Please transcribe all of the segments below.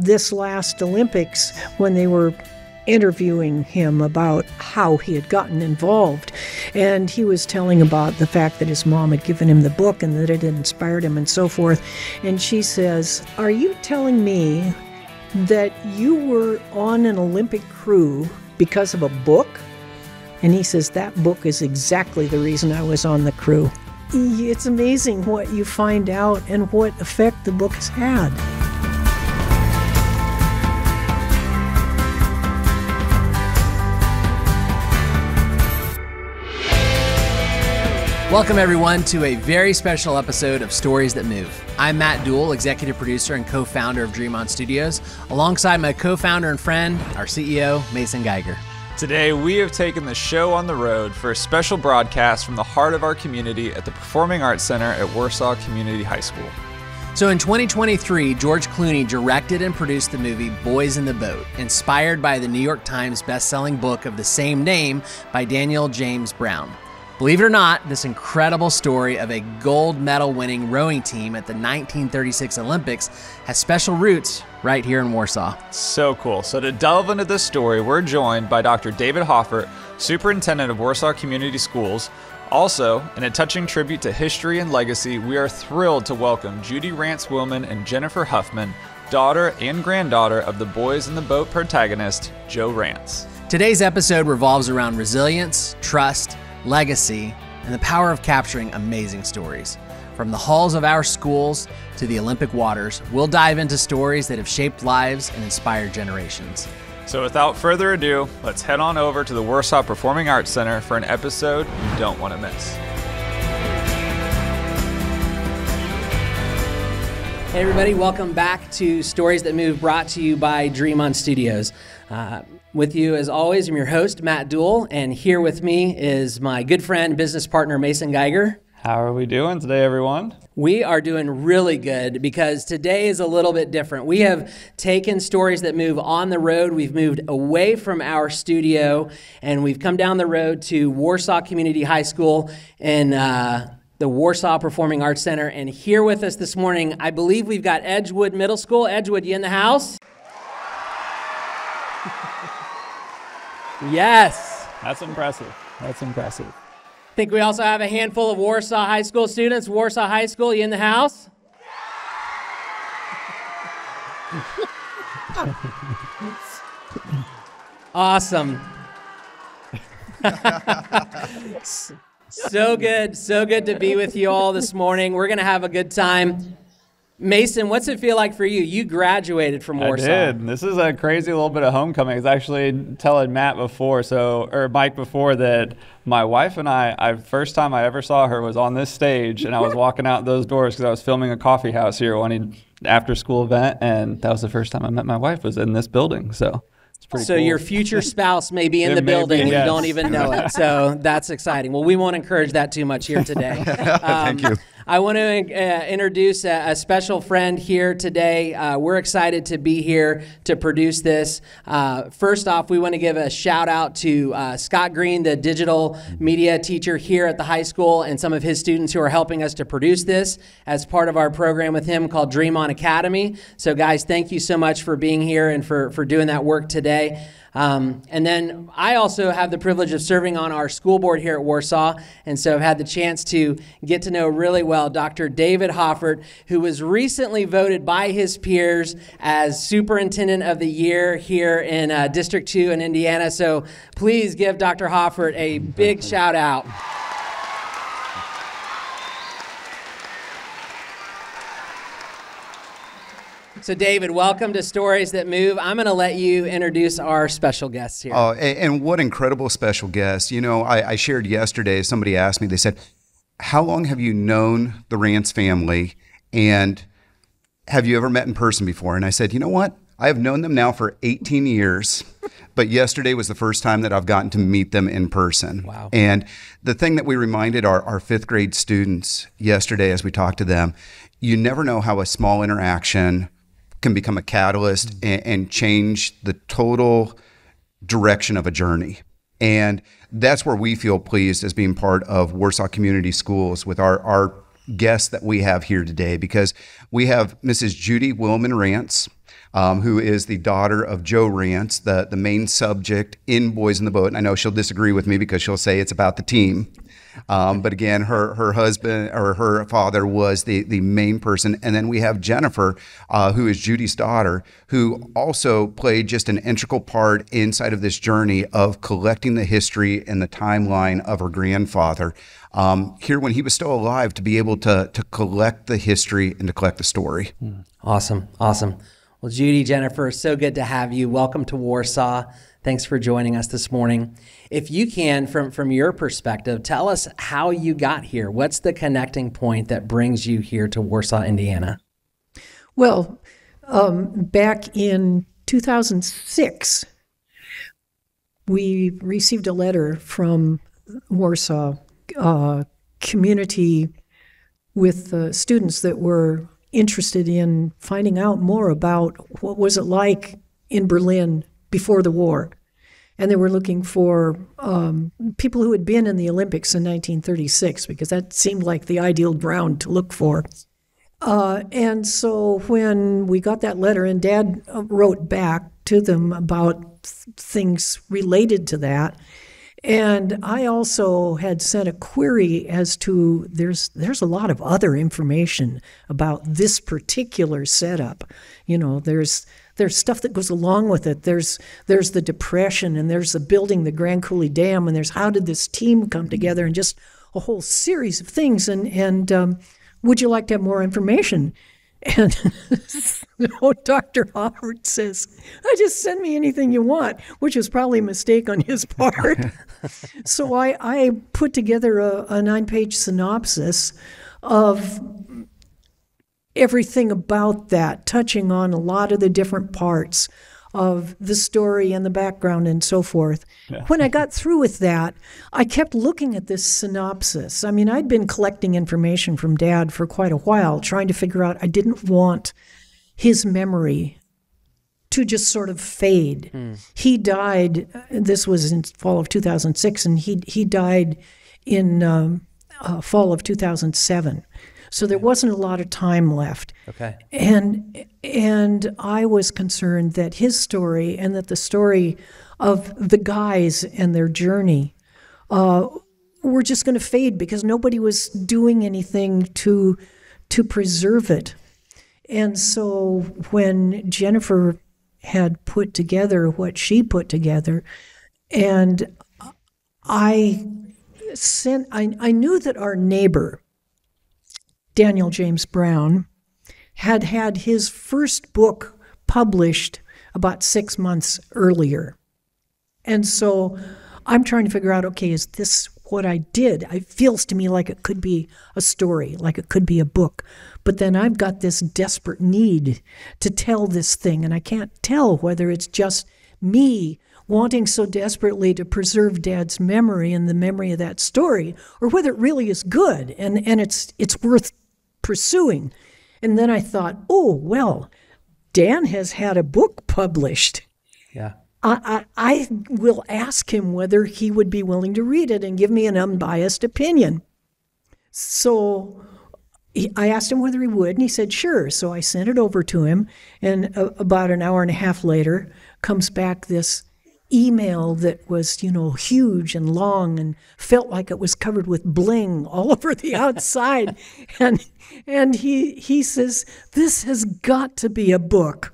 this last Olympics when they were interviewing him about how he had gotten involved. And he was telling about the fact that his mom had given him the book and that it had inspired him and so forth. And she says, "Are you telling me that you were on an Olympic crew because of a book?" And he says, "That book is exactly the reason I was on the crew." It's amazing what you find out and what effect the book has had. Welcome, everyone, to a very special episode of Stories That Move. I'm Matt Duell, executive producer and co-founder of Dream On Studios, alongside my co-founder and friend, our CEO, Mason Geiger. Today, we have taken the show on the road for a special broadcast from the heart of our community at the Performing Arts Center at Warsaw Community High School. So in 2023, George Clooney directed and produced the movie Boys in the Boat, inspired by the New York Times best-selling book of the same name by Daniel James Brown. Believe it or not, this incredible story of a gold medal winning rowing team at the 1936 Olympics has special roots right here in Warsaw. So cool. So to delve into this story, we're joined by Dr. David Hoffert, superintendent of Warsaw Community Schools. Also, in a touching tribute to history and legacy, we are thrilled to welcome Judy Rantz-Willman and Jennifer Huffman, daughter and granddaughter of the Boys in the Boat protagonist, Joe Rantz. Today's episode revolves around resilience, trust, legacy, and the power of capturing amazing stories. From the halls of our schools to the Olympic waters, we'll dive into stories that have shaped lives and inspired generations. So without further ado, let's head on over to the Warsaw Performing Arts Center for an episode you don't want to miss. Hey everybody, welcome back to Stories That Move, brought to you by Dream On Studios. With you, as always, I'm your host, Matt Duell, and here with me is my good friend, business partner, Mason Geiger. How are we doing today, everyone? We are doing really good because today is a little bit different. We have taken Stories That Move on the road. We've moved away from our studio, and we've come down the road to Warsaw Community High School in the Warsaw Performing Arts Center. And here with us this morning, I believe we've got Edgewood Middle School. Edgewood, you in the house? Yes. That's impressive. That's impressive. I think we also have a handful of Warsaw High School students. Warsaw High School, you in the house? Awesome. So good to be with you all this morning. We're going to have a good time. Mason, what's it feel like for you? You graduated from Warsaw. I did. This is a crazy little bit of homecoming. I was actually telling Mike before that my wife and I, first time I ever saw her was on this stage, and I was walking out those doors because I was filming a coffee house here, one after school event, and that was the first time I met my wife, was in this building. So it's pretty cool. Your future spouse may be in the building, and you don't even know it. So that's exciting. Well, we won't encourage that too much here today. Thank you. I want to introduce a special friend here today. We're excited to be here to produce this. First off, we want to give a shout out to Scott Green, the digital media teacher here at the high school, and some of his students who are helping us to produce this as part of our program with him called Dream On Academy. So guys, thank you so much for being here and for doing that work today. And then I also have the privilege of serving on our school board here at Warsaw, and so I've had the chance to get to know really well Dr. David Hoffert, who was recently voted by his peers as Superintendent of the Year here in District 2 in Indiana. So please give Dr. Hoffert a big shout out. So David, welcome to Stories That Move. I'm going to let you introduce our special guests here. Oh, and what incredible special guests. You know, I shared yesterday, somebody asked me, they said, how long have you known the Rantz family, and have you ever met in person before? And I said, you know what? I have known them now for 18 years, but yesterday was the first time that I've gotten to meet them in person. Wow. And the thing that we reminded our fifth grade students yesterday as we talked to them, you never know how a small interaction can become a catalyst and change the total direction of a journey. And that's where we feel pleased as being part of Warsaw Community Schools with our guests that we have here today, because we have Mrs. Judy Willman Rantz, who is the daughter of Joe Rantz, the main subject in Boys in the Boat. And I know she'll disagree with me because she'll say it's about the team. But again, her husband or her father was the main person. And then we have Jennifer, who is Judy's daughter, who also played just an integral part inside of this journey of collecting the history and the timeline of her grandfather. Here when he was still alive, to be able to collect the history and to collect the story. Awesome. Well, Judy, Jennifer, so good to have you. Welcome to Warsaw. Thanks for joining us this morning. If you can, from your perspective, tell us how you got here. What's the connecting point that brings you here to Warsaw, Indiana? Well, back in 2006, we received a letter from Warsaw community with students that were interested in finding out more about what was it like in Berlin before the war. And they were looking for people who had been in the Olympics in 1936, because that seemed like the ideal ground to look for. And so when we got that letter, and Dad wrote back to them about things related to that, and I also had sent a query as to there's a lot of other information about this particular setup. You know, there's stuff that goes along with it. There's the Depression, and there's the building the Grand Coulee Dam, and there's how did this team come together, and just a whole series of things. And would you like to have more information? And Dr. Hoffert says, just send me anything you want, which was probably a mistake on his part. So I put together a 9-page synopsis of everything about that, touching on a lot of the different parts of the story and the background and so forth. Yeah. When I got through with that, I kept looking at this synopsis. I mean, I'd been collecting information from Dad for quite a while, trying to figure out, I didn't want his memory to just sort of fade. He died, this was in fall of 2006, and he died in fall of 2007. So there wasn't a lot of time left. Okay. And I was concerned that his story and that the story of the guys and their journey were just going to fade because nobody was doing anything to preserve it. And so when Jennifer had put together what she put together, and I knew that our neighbor, Daniel James Brown, had his first book published about 6 months earlier. And so I'm trying to figure out, okay, is this what I did? It feels to me like it could be a story, like it could be a book. But then I've got this desperate need to tell this thing, and I can't tell whether it's just me wanting so desperately to preserve Dad's memory and the memory of that story, or whether it really is good and it's worth pursuing. And then I thought, oh, well, Dan has had a book published. Yeah. I will ask him whether he would be willing to read it and give me an unbiased opinion. So I asked him whether he would, and he said, sure. So I sent it over to him, and about an hour and a half later comes back this email that was, huge and long and felt like it was covered with bling all over the outside. and he says, this has got to be a book,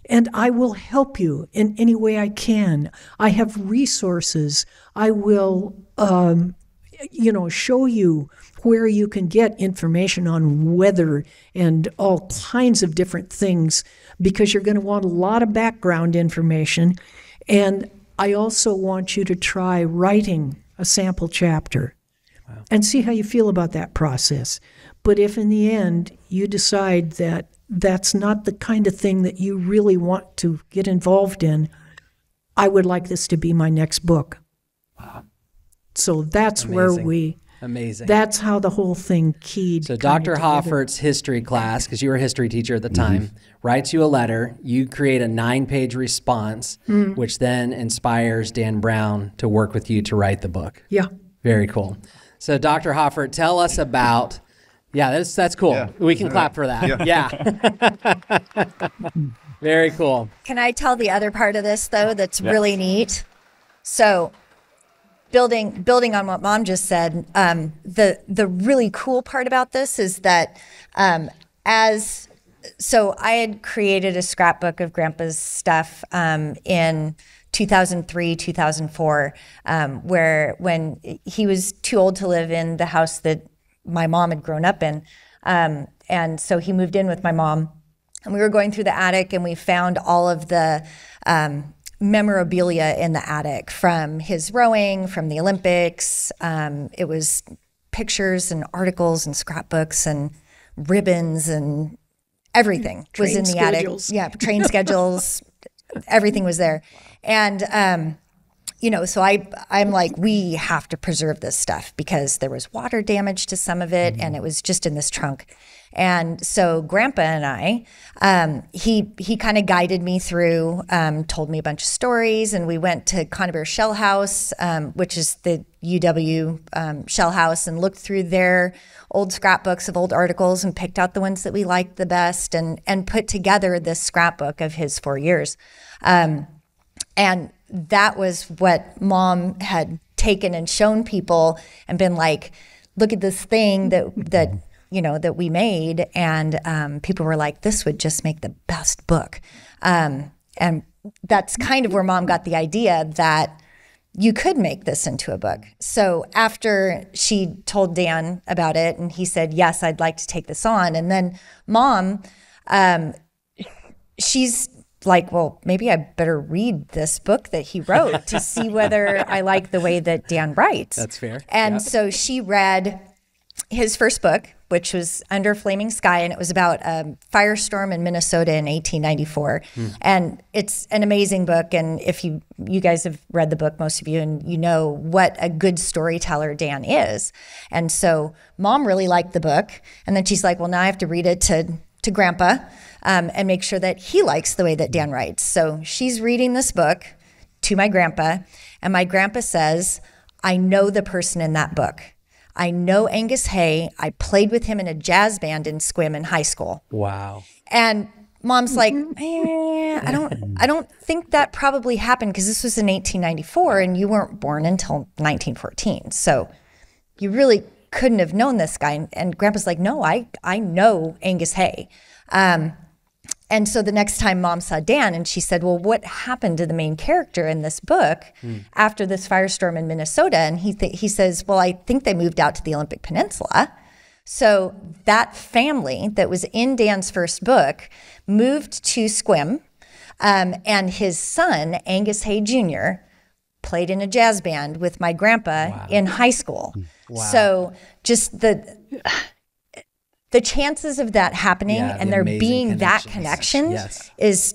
and I will help you in any way I can. I have resources. I will, show you where you can get information on weather and all kinds of different things, because you're going to want a lot of background information. And I also want you to try writing a sample chapter and see how you feel about that process. But if in the end you decide that that's not the kind of thing that you really want to get involved in, I would like this to be my next book. Wow. So that's Amazing. That's how the whole thing keyed. So Dr. Hoffert's history class, because you were a history teacher at the time, writes you a letter. You create a 9-page response, which then inspires Dan Brown to work with you to write the book. Yeah. Very cool. So Dr. Hoffert, tell us about, that's cool. Yeah. We can clap for that. Yeah. Very cool. Can I tell the other part of this, though, that's really neat? So building on what Mom just said, the really cool part about this is that so I had created a scrapbook of Grandpa's stuff in 2003, 2004, where when he was too old to live in the house that my mom had grown up in. And so he moved in with my mom. And we were going through the attic, and we found all of the memorabilia in the attic from his rowing, from the Olympics. It was pictures and articles and scrapbooks and ribbons and everything was in the schedules. attic. Yeah, train schedules, everything was there. And, so I'm like, we have to preserve this stuff because there was water damage to some of it, and it was just in this trunk. And so Grandpa and I, he kind of guided me through, told me a bunch of stories, and we went to Conybeare Shell House, which is the UW Shell House, and looked through their old scrapbooks of old articles and picked out the ones that we liked the best, and put together this scrapbook of his 4 years. And that was what Mom had taken and shown people and been like, look at this thing that we made. And people were like, this would just make the best book. And that's kind of where Mom got the idea that you could make this into a book. So after she told Dan about it, and he said, yes, I'd like to take this on. And then Mom, she's like, well, maybe I better read this book that he wrote to see whether I like the way that Dan writes. That's fair. And so she read his first book, which was Under a Flaming Sky, and it was about a firestorm in Minnesota in 1894. And it's an amazing book. And if you guys have read the book, most of you, and you know what a good storyteller Dan is. And so Mom really liked the book. And then she's like, well, now I have to read it to Grandpa and make sure that he likes the way that Dan writes. So she's reading this book to my grandpa, and my grandpa says, I know the person in that book. I know Angus Hay. I played with him in a jazz band in Squim in high school. Wow. And Mom's like, I don't think that probably happened because this was in 1894 and you weren't born until 1914. So you really couldn't have known this guy. And Grandpa's like, no, I know Angus Hay. And so the next time Mom saw Dan, and she said, well, what happened to the main character in this book after this firestorm in Minnesota? And he says, well, I think they moved out to the Olympic Peninsula. So that family that was in Dan's first book moved to Squim, and his son, Angus Hay Jr., played in a jazz band with my grandpa in high school. Wow. So just the chances of that happening and there being that connection is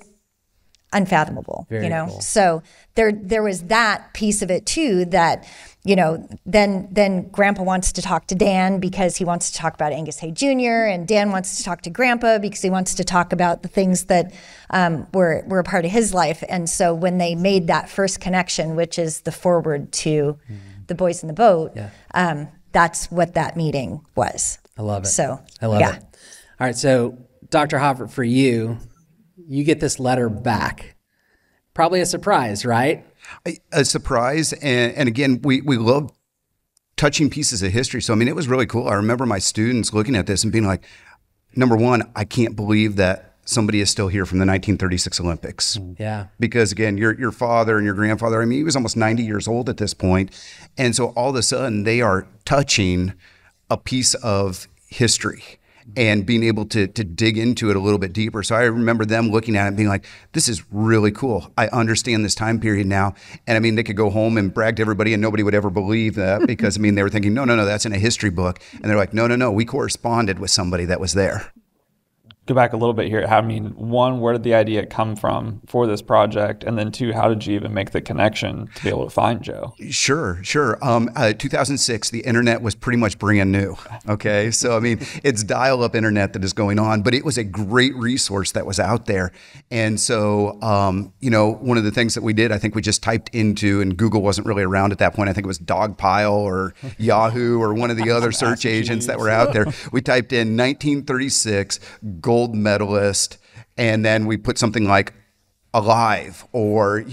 unfathomable. Very cool. So there was that piece of it too, that then Grandpa wants to talk to Dan because he wants to talk about Angus Hay Jr., and Dan wants to talk to Grandpa because he wants to talk about the things that were a part of his life. And so when they made that first connection, which is the foreword to The Boys in the Boat, that's what that meeting was. I love it. So I love it. All right. So Dr. Hoffert, for you get this letter back. Probably a surprise, right? A surprise. And again, we love touching pieces of history. So, I mean, it was really cool. I remember my students looking at this and being like, number one, I can't believe that somebody is still here from the 1936 Olympics. Yeah. Because again, your father and your grandfather, I mean, he was almost 90 years old at this point. And so all of a sudden they are touching a piece of history and being able to dig into it a little bit deeper. So I remember them looking at it and being like, this is really cool. I understand this time period now. And I mean, they could go home and brag to everybody and nobody would ever believe that because, I mean, they were thinking, no, that's in a history book. And they're like, no, we corresponded with somebody that was there. Go back a little bit here. I mean, one, where did the idea come from for this project? And then two, how did you even make the connection to be able to find Joe? Sure. 2006, the internet was pretty much brand new. Okay. So, I mean, it's dial-up internet that is going on, but it was a great resource that was out there. And so, one of the things that we did, I think we just typed into, and Google wasn't really around at that point. I think it was Dogpile or Yahoo or one of the other search agents that were out there. We typed in 1936 gold medalist, And then we put something like alive or,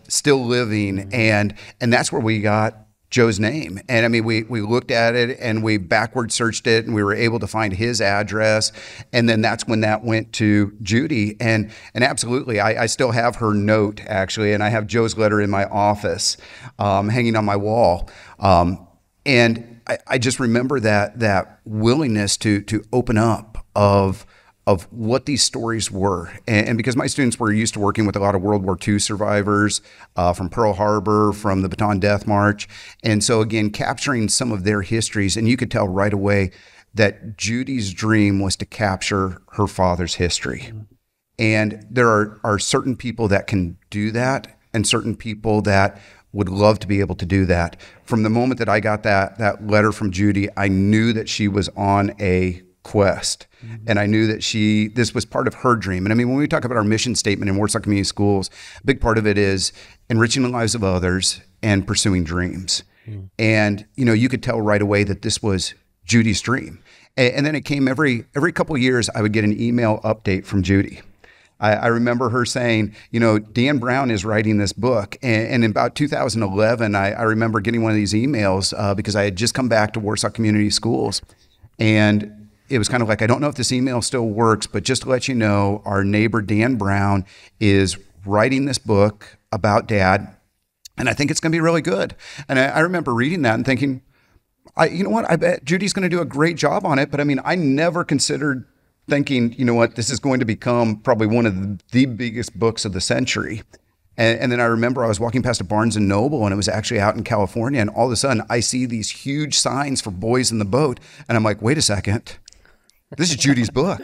still living. And that's where we got Joe's name. And I mean, we looked at it and we backward searched it and we were able to find his address. And then that's when that went to Judy. And absolutely, I still have her note actually. And I have Joe's letter in my office, hanging on my wall. And I just remember that willingness to open up of what these stories were. And because my students were used to working with a lot of World War II survivors from Pearl Harbor, from the Bataan Death March. And so again, capturing some of their histories, and you could tell right away that Judy's dream was to capture her father's history. And there are certain people that can do that and certain people that would love to be able to do that. From the moment that I got that letter from Judy, I knew that she was on a quest. And I knew that this was part of her dream. And I mean, when we talk about our mission statement in Warsaw Community Schools, a big part of it is enriching the lives of others and pursuing dreams. And, you could tell right away that this was Judy's dream. And then it came every couple of years, I would get an email update from Judy. I remember her saying, Dan Brown is writing this book. And in about 2011, I remember getting one of these emails because I had just come back to Warsaw Community Schools. And it was kind of like, I don't know if this email still works, but just to let you know, our neighbor Dan Brown is writing this book about Dad, and I think it's going to be really good. And I remember reading that and thinking, you know what, I bet Judy's going to do a great job on it. But I mean, I never considered thinking, this is going to become probably one of the biggest books of the century. And then I remember I was walking past a Barnes & Noble, and it was actually out in California, and all of a sudden I see these huge signs for Boys in the Boat, and I'm like, wait a second. This is Judy's book.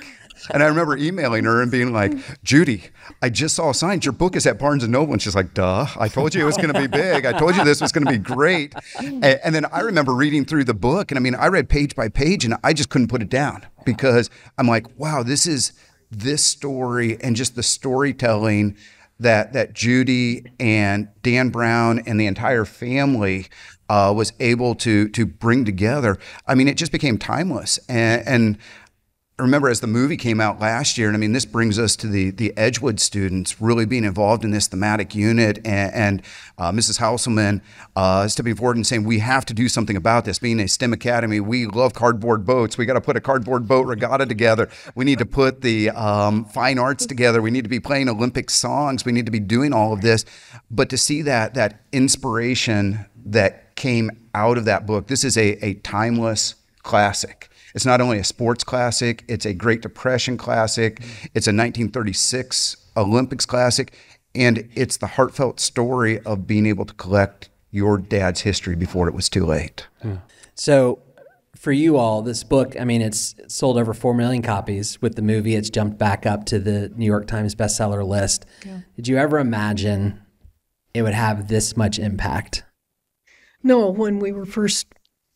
And I remember emailing her and being like, Judy, I just saw signs. Your book is at Barnes & Noble. And she's like, duh, I told you it was going to be big. I told you this was going to be great. And then I remember reading through the book. And I mean, I read page by page and I just couldn't put it down because I'm like, wow, this story and just the storytelling that Judy and Dan Brown and the entire family was able to bring together. I mean, it just became timeless. And I remember as the movie came out last year, and I mean, this brings us to the Edgewood students really being involved in this thematic unit, and Mrs. Houselman stepping forward and saying, we have to do something about this. Being a STEM academy, we love cardboard boats. We got to put a cardboard boat regatta together. We need to put the fine arts together. We need to be playing Olympic songs. We need to be doing all of this. But to see that inspiration that came out of that book, this is a timeless classic. It's not only a sports classic, it's a Great Depression classic, it's a 1936 Olympics classic, and it's the heartfelt story of being able to collect your dad's history before it was too late. So for you all, this book, I mean, it's sold over 4 million copies. With the movie, it's jumped back up to the New York Times bestseller list. Yeah. Did you ever imagine it would have this much impact? No, when we were first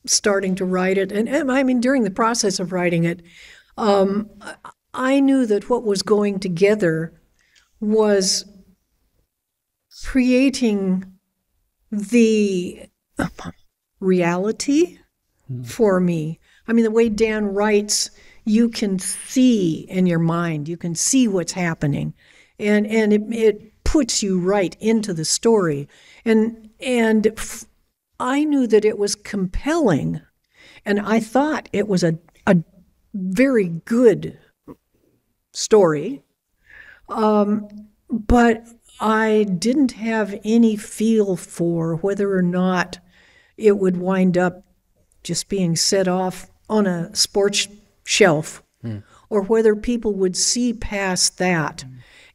starting to write it, and I mean, during the process of writing it, I knew that what was going together was creating the reality for me. I mean, the way Dan writes, you can see in your mind, you can see what's happening, and it puts you right into the story, and I knew that it was compelling, and I thought it was a very good story, but I didn't have any feel for whether or not it would wind up just being set off on a sports shelf, or whether people would see past that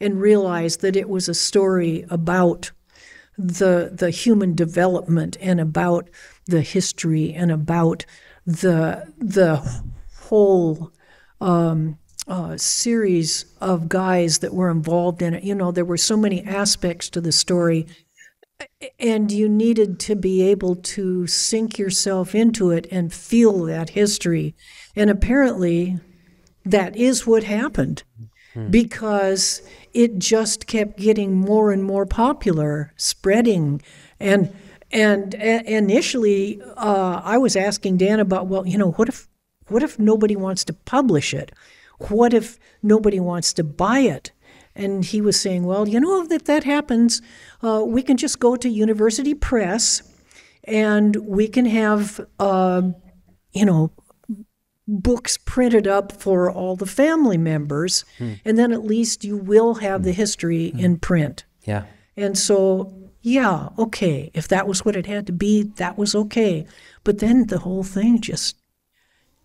and realize that it was a story about the human development and about the history and about the whole series of guys that were involved in it. You know, there were so many aspects to the story, and you needed to be able to sink yourself into it and feel that history. And apparently that is what happened, because it just kept getting more and more popular, spreading. And initially, I was asking Dan about, well, you know, what if nobody wants to publish it? what if nobody wants to buy it? And he was saying, well, if that happens, we can just go to University Press and we can have, books printed up for all the family members. And then at least you will have the history in print. Yeah. And so, yeah, okay. If that was what it had to be, that was okay. But then the whole thing just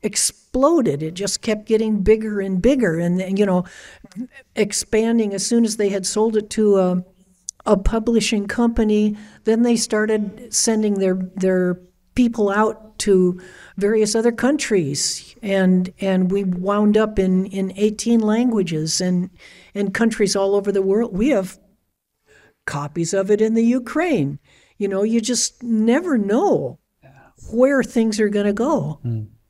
exploded. It just kept getting bigger and bigger, and expanding. As soon as they had sold it to a publishing company, then they started sending their people out to various other countries, and we wound up in 18 languages and countries all over the world. We have copies of it in the Ukraine. You just never know where things are going to go.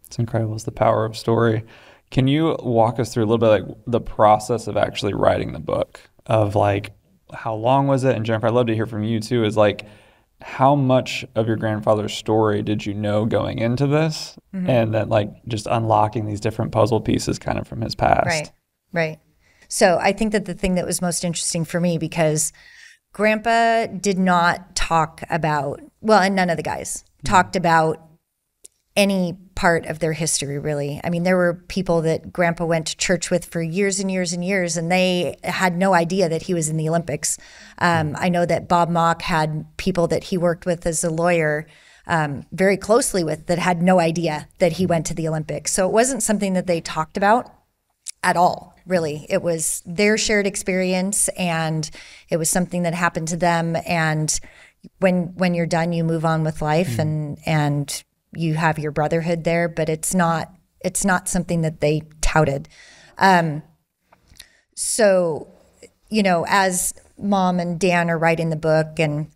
It's incredible. It's the power of story. Can you walk us through a little bit like the process of actually writing the book, of like how long was it? And Jennifer, I'd love to hear from you too, is like how much of your grandfather's story did you know going into this? And then like just unlocking these different puzzle pieces kind of from his past. Right. So I think that the thing that was most interesting for me, because Grandpa did not talk about, and none of the guys talked about any part of their history, really. I mean, there were people that Grandpa went to church with for years and years and years, and they had no idea that he was in the Olympics. I know that Bob Mock had people that he worked with as a lawyer very closely with that had no idea that he went to the Olympics. So it wasn't something that they talked about at all, really. It was their shared experience, and it was something that happened to them. And when you're done, you move on with life, and you have your brotherhood there, but it's not something that they touted. So, as Mom and Dan are writing the book, and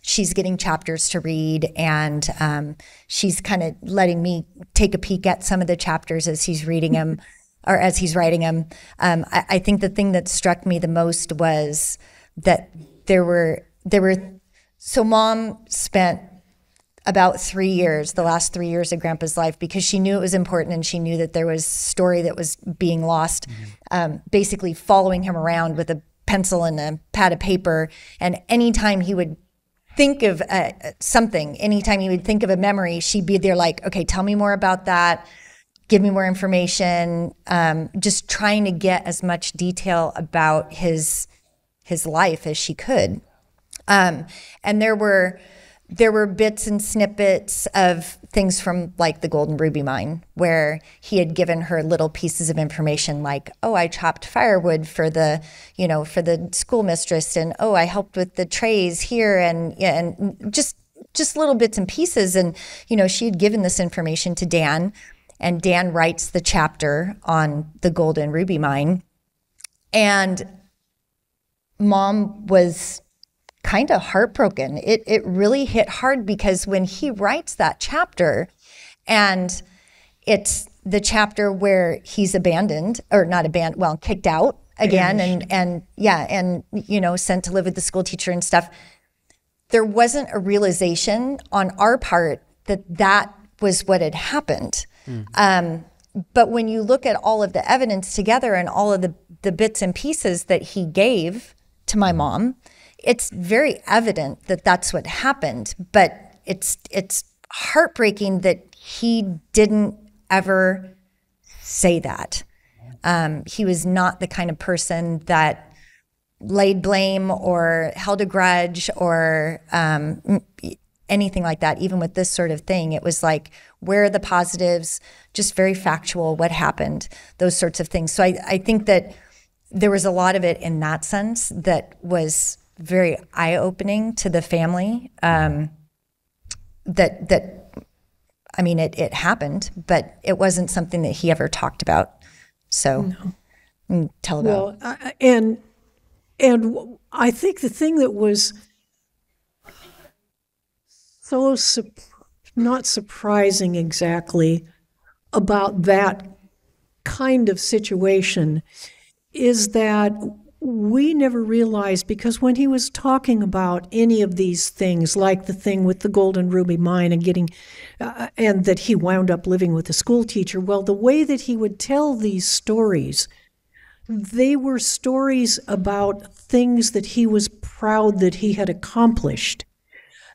she's getting chapters to read, and she's kind of letting me take a peek at some of the chapters as he's reading them, or as he's writing them. I think the thing that struck me the most was that so Mom spent about 3 years, the last 3 years of Grandpa's life, because she knew it was important, and she knew that there was story that was being lost, basically following him around with a pencil and a pad of paper. And anytime he would think of something, anytime he would think of a memory, she'd be there like, okay, tell me more about that. Give me more information. Just trying to get as much detail about his life as she could. And there were bits and snippets of things from like the Golden Ruby Mine, where he had given her little pieces of information like, oh, I chopped firewood for the schoolmistress, and oh, I helped with the trays here, and just little bits and pieces. And, she had given this information to Dan, and Dan writes the chapter on the Golden Ruby Mine. And Mom was kind of heartbroken. It really hit hard, because when he writes that chapter, and it's the chapter where he's abandoned, or not abandoned, well, kicked out again, and sent to live with the school teacher and stuff. There wasn't a realization on our part that was what had happened. But when you look at all of the evidence together and all of the bits and pieces that he gave to my mom, it's very evident that that's what happened. But it's heartbreaking that he didn't ever say that. He was not the kind of person that laid blame or held a grudge or anything like that. Even with this sort of thing, it was like, where are the positives? Just very factual, what happened, those sorts of things. So I think that there was a lot of it in that sense that was very eye-opening to the family. It happened, but it wasn't something that he ever talked about. So tell about. Well, and I think the thing that was so not surprising exactly about that kind of situation is that we never realized, because when he was talking about any of these things, like the thing with the Golden Ruby Mine and getting, and that he wound up living with a school teacher, well, the way that he would tell these stories, they were stories about things that he was proud that he had accomplished.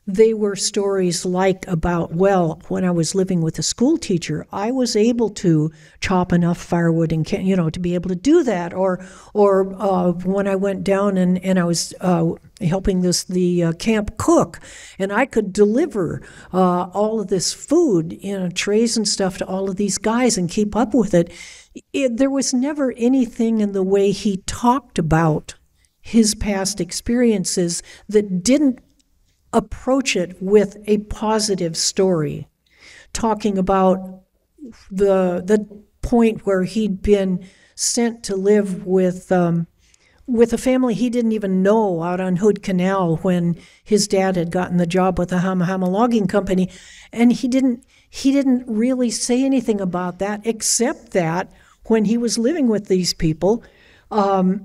They were stories like about, well, when I was living with a school teacher, I was able to chop enough firewood and, to be able to do that. Or when I went down and I was helping the camp cook, and I could deliver all of this food, trays and stuff to all of these guys and keep up with it. There was never anything in the way he talked about his past experiences that didn't approach it with a positive story, talking about the point where he'd been sent to live with a family he didn't even know out on Hood Canal when his dad had gotten the job with the Hama Logging Company, and he didn't really say anything about that, except that when he was living with these people,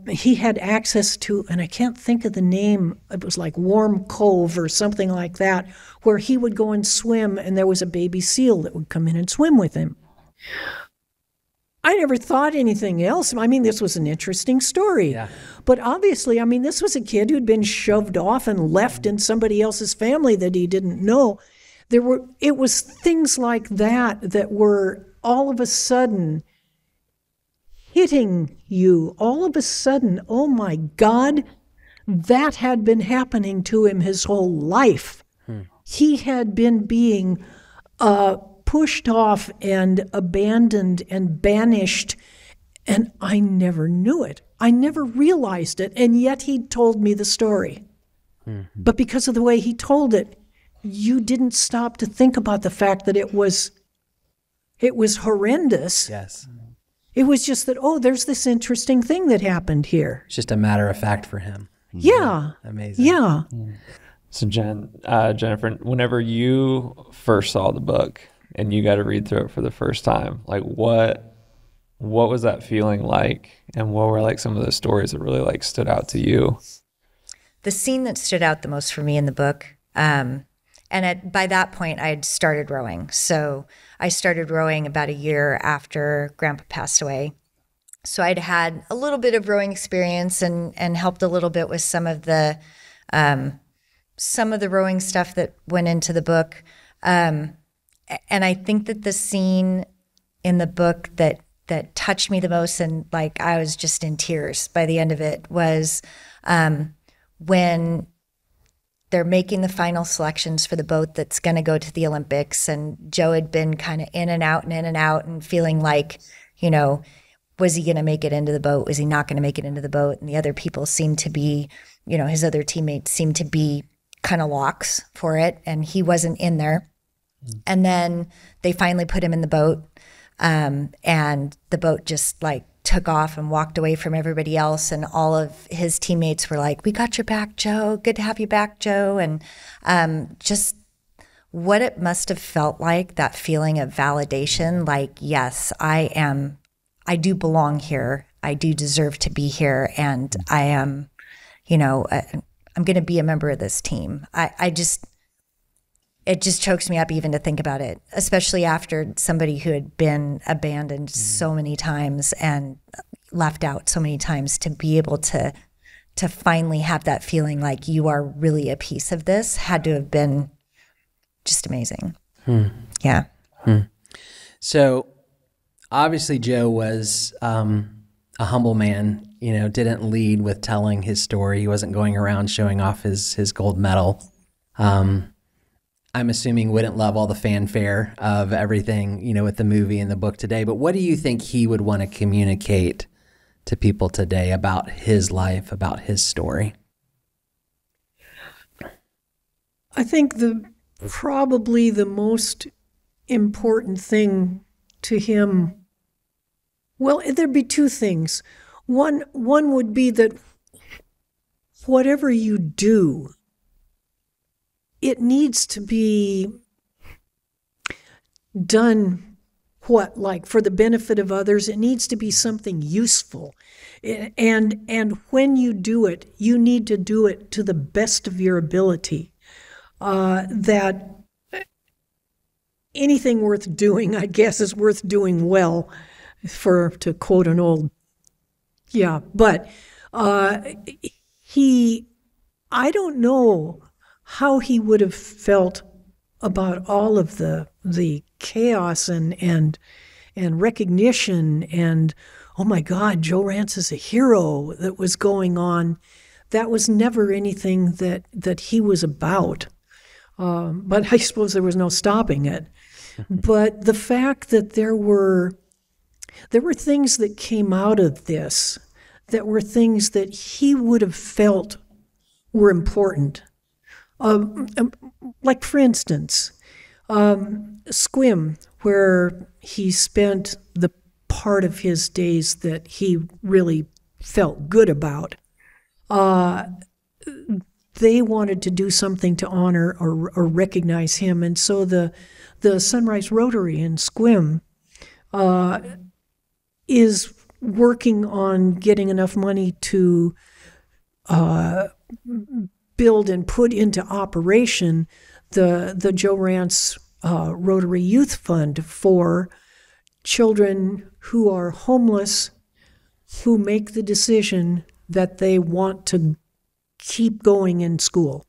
he had access to, and I can't think of the name, it was like Warm Cove or something like that, where he would go and swim, and there was a baby seal that would come in and swim with him. I never thought anything else. I mean, this was an interesting story. Yeah. But obviously, this was a kid who'd been shoved off and left in somebody else's family that he didn't know. It was things like that were all of a sudden hitting you. All of a sudden, oh my God, that had been happening to him his whole life. He had been being pushed off and abandoned and banished, and I never knew it. I never realized it, and yet he told me the story. But because of the way he told it, you didn't stop to think about the fact that it was horrendous. Yes. It was just that, there's this interesting thing that happened here. It's just a matter of fact for him. Yeah. Amazing. Yeah. So Jennifer, whenever you first saw the book and you got to read through it for the first time, like what was that feeling like, and what were like some of the stories that really like stood out to you? The scene that stood out the most for me in the book, by that point I had started rowing. So I started rowing about a year after Grandpa passed away. So I'd had a little bit of rowing experience and helped a little bit with some of the rowing stuff that went into the book. And I think that the scene in the book that touched me the most, and like I was just in tears by the end of it, was when they're making the final selections for the boat that's going to go to the Olympics. And Joe had been kind of in and out and feeling like, was he going to make it into the boat? Was he not going to make it into the boat? And the other people seemed to be, his other teammates seemed to be kind of locks for it. And he wasn't in there. And then they finally put him in the boat. And the boat just like took off and walked away from everybody else, and all of his teammates were like, "We got your back, Joe. Good to have you back, Joe." And just what it must have felt like, that feeling of validation, like, yes, I do belong here. I do deserve to be here, and I am, I'm going to be a member of this team. It just chokes me up even to think about it, especially after somebody who had been abandoned so many times and left out so many times, to be able to finally have that feeling like you are really a piece of this had to have been just amazing. Yeah. So obviously Joe was a humble man, didn't lead with telling his story. He wasn't going around showing off his gold medal. I'm assuming wouldn't love all the fanfare of everything, with the movie and the book today. But what do you think he would want to communicate to people today about his life, about his story? I think probably the most important thing to him, well, there'd be two things. One would be that whatever you do, it needs to be done what, like for the benefit of others. It needs to be something useful. And when you do it, you need to do it to the best of your ability. That anything worth doing, I guess, is worth doing well, to quote an old, but I don't know how he would have felt about all of the chaos and recognition and, oh my God, Joe Rantz is a hero that was going on. That was never anything that he was about. But I suppose there was no stopping it. But the fact that there were things that came out of this that were things that he would have felt were important. Like, for instance, Squim, where he spent the part of his days that he really felt good about. They wanted to do something to honor or recognize him. And so the Sunrise Rotary in Squim is working on getting enough money to build and put into operation the Joe Rantz Rotary Youth Fund for children who are homeless, who make the decision that they want to keep going in school.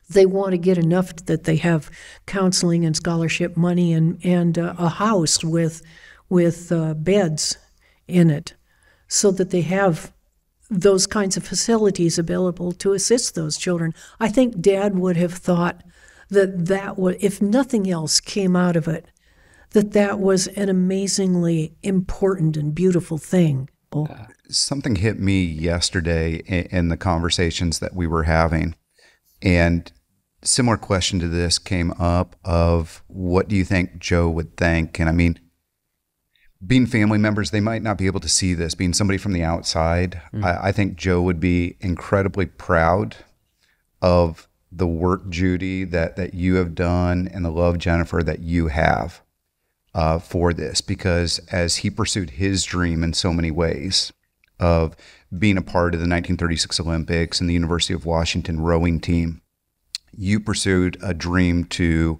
They want to get enough that they have counseling and scholarship money and a house with beds in it, so that they have those kinds of facilities available to assist those children. I think Dad would have thought that would, if nothing else came out of it, that was an amazingly important and beautiful thing. Something hit me yesterday in the conversations that we were having, and similar question to this came up of, what do you think Joe would think? And I mean, being family members, they might not be able to see this. Being somebody from the outside, I think Joe would be incredibly proud of the work, Judy, that you have done, and the love, Jennifer, that you have for this. Because as he pursued his dream in so many ways of being a part of the 1936 Olympics and the University of Washington rowing team, you pursued a dream to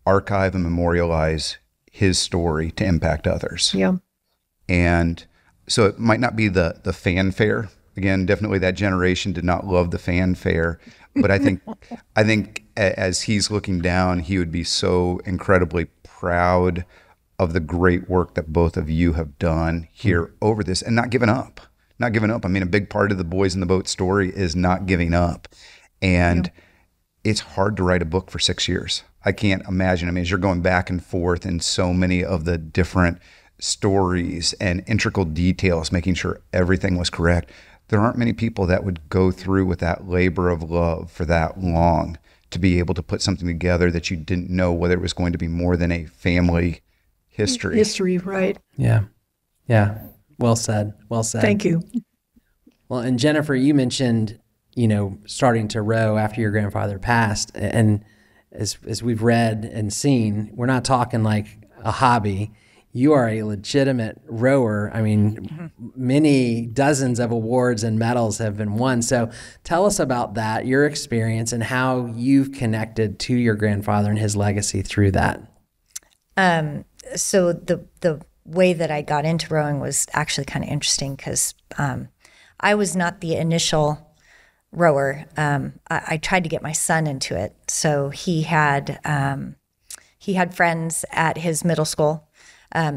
archive and memorialize his story to impact others. Yeah. And so it might not be the fanfare. Again, definitely that generation did not love the fanfare. But I think as he's looking down, he would be so incredibly proud of the great work that both of you have done here over this, and not giving up. Not giving up. I mean, a big part of the Boys in the Boat story is not giving up. And it's hard to write a book for 6 years. I can't imagine. I mean, as you're going back and forth in so many of the different stories and integral details, making sure everything was correct, there aren't many people that would go through with that labor of love for that long to be able to put something together that you didn't know whether it was going to be more than a family history. History, right. Yeah. Yeah. Well said. Well said. Thank you. Well, and Jennifer, you mentioned, starting to row after your grandfather passed. And as we've read and seen, we're not talking like a hobby. You are a legitimate rower. I mean, many dozens of awards and medals have been won. So tell us about that, your experience, and how you've connected to your grandfather and his legacy through that. So the way that I got into rowing was actually kind of interesting, because I was not the initial rower. I tried to get my son into it. So he had friends at his middle school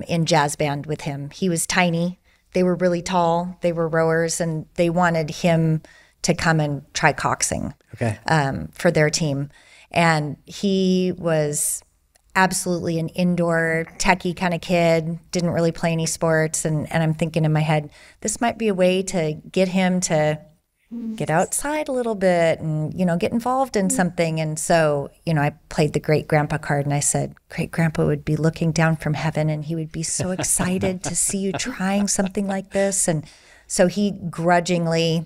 in jazz band with him. He was tiny. They were really tall. They were rowers, and they wanted him to come and try coxing for their team. And he was absolutely an indoor techie kind of kid, didn't really play any sports. And I'm thinking in my head, this might be a way to get him to get outside a little bit and, get involved in something. And so, I played the great grandpa card, and I said, great grandpa would be looking down from heaven, and he would be so excited to see you trying something like this. And so he grudgingly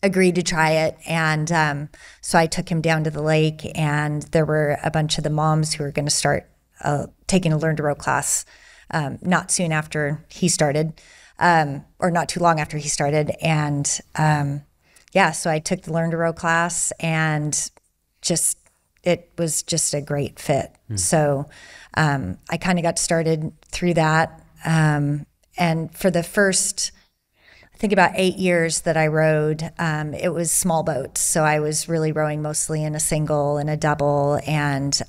agreed to try it. And so I took him down to the lake, and there were a bunch of the moms who were going to start a taking a learn to row class not soon after he started, or not too long after he started. And so I took the learn to row class, and it was just a great fit. So I kind of got started through that. And for the first, I think about 8 years that I rowed, it was small boats. So I was really rowing mostly in a single and a double. And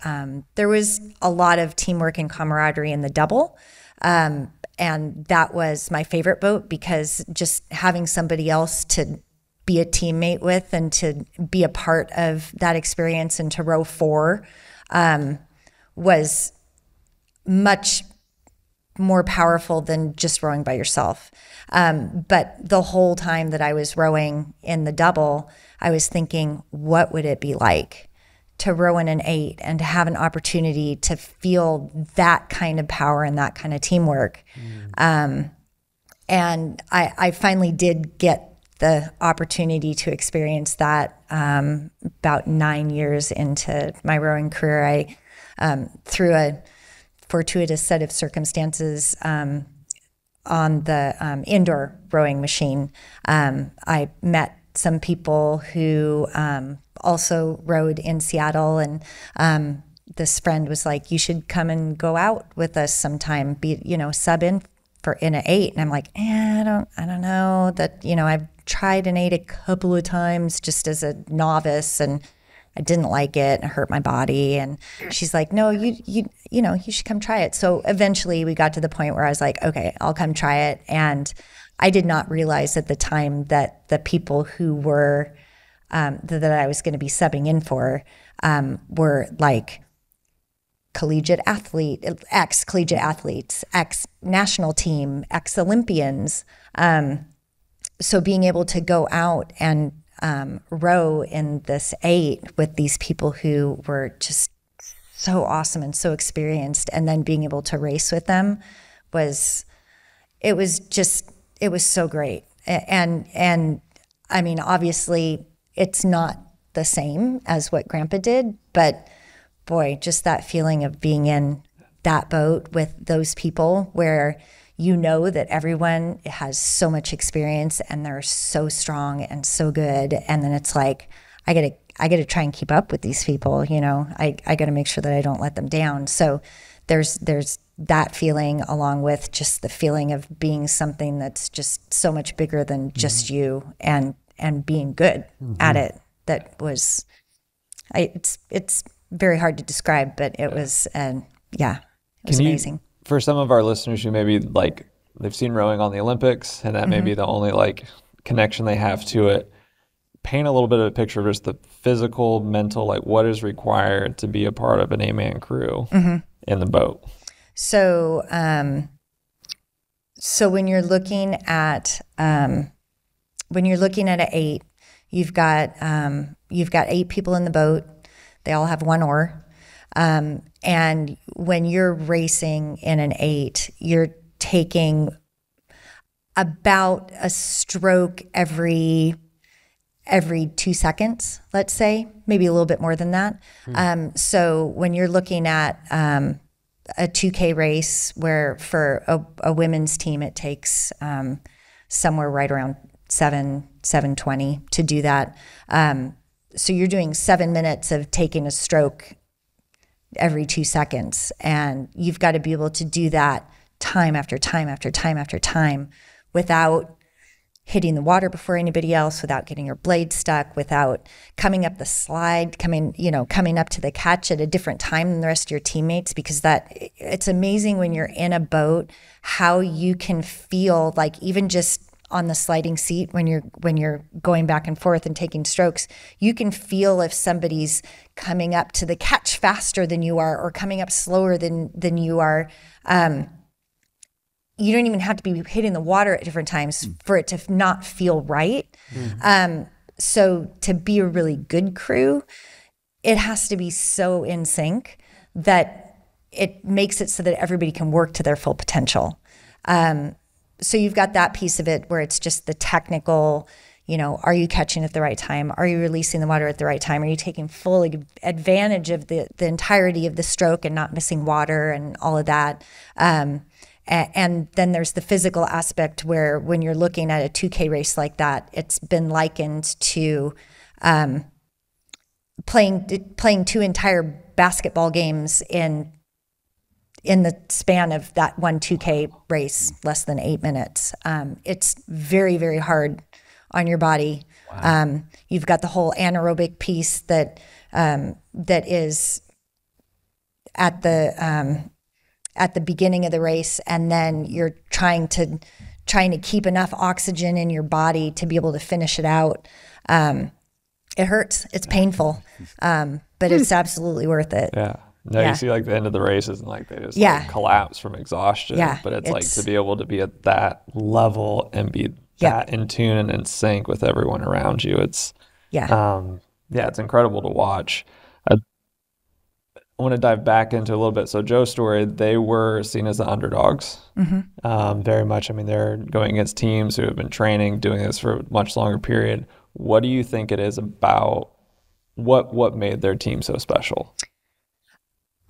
there was a lot of teamwork and camaraderie in the double. And that was my favorite boat, because just having somebody else to be a teammate with and to be a part of that experience and to row for was much more powerful than just rowing by yourself. But the whole time that I was rowing in the double, I was thinking, what would it be like to row in an 8 and to have an opportunity to feel that kind of power and that kind of teamwork? And I finally did get the opportunity to experience that about 9 years into my rowing career. I, through a fortuitous set of circumstances, on the indoor rowing machine, I met some people who also rowed in Seattle, and this friend was like, "You should come and go out with us sometime, sub in in an 8." And I'm like, I don't know that, I've tried an 8 a couple of times just as a novice, and I didn't like it. It hurt my body. And she's like, "No, you should come try it." So eventually we got to the point where I was like, okay, I'll come try it. And I did not realize at the time that the people who were, that I was going to be subbing in for, were like ex-collegiate athletes, ex-national team, ex-Olympians. So being able to go out and row in this 8 with these people who were just so awesome and so experienced, and then being able to race with them was so great. And I mean, obviously it's not the same as what Grandpa did, but boy, just that feeling of being in that boat with those people where you know that everyone has so much experience and they're so strong and so good. And then it's like, I gotta try and keep up with these people, I gotta make sure that I don't let them down. So there's that feeling, along with just the feeling of being something that's just so much bigger than just you, and being good at it. That was, it's very hard to describe, but it was, it was amazing. For some of our listeners who maybe they've seen rowing on the Olympics, and that may be the only connection they have to it, paint a little bit of a picture of just the physical, mental, what is required to be a part of an 8-man crew in the boat. So, when you're looking at an 8, you've got 8 people in the boat. They all have one oar. And when you're racing in an 8, you're taking about a stroke every 2 seconds, let's say, maybe a little bit more than that. So when you're looking at a 2K race, where for a women's team it takes somewhere right around 7:20 to do that. So you're doing 7 minutes of taking a stroke every 2 seconds, and you've got to be able to do that time after time after time after time without hitting the water before anybody else, without getting your blade stuck, without coming up the slide, coming up to the catch at a different time than the rest of your teammates, because it's amazing when you're in a boat how you can feel, even just on the sliding seat, when you're going back and forth and taking strokes, you can feel if somebody's coming up to the catch faster than you are, or coming up slower than you are. You don't even have to be hitting the water at different times for it to not feel right. So to be a really good crew, it has to be so in sync that it makes it so that everybody can work to their full potential. So you've got that piece of it where it's just the technical, Are you catching at the right time? Are you releasing the water at the right time? Are you taking full advantage of the entirety of the stroke and not missing water and all of that? And then there's the physical aspect where when you're looking at a 2K race like that, it's been likened to playing 2 entire basketball games in the span of that one 2K race, less than 8 minutes. It's very, very hard on your body. Wow. You've got the whole anaerobic piece that is at the beginning of the race, and then you're trying to keep enough oxygen in your body to be able to finish it out. It hurts. It's painful, but it's absolutely worth it. Yeah. No, you see like the end of the races and like they just collapse from exhaustion. Yeah. But it's like to be able to be at that level and be that in tune and in sync with everyone around you. It's it's incredible to watch. I want to dive back into a little bit. So Joe's story, they were seen as the underdogs, very much. I mean, they're going against teams who have been training, doing this for a much longer period. What do you think it is about what made their team so special?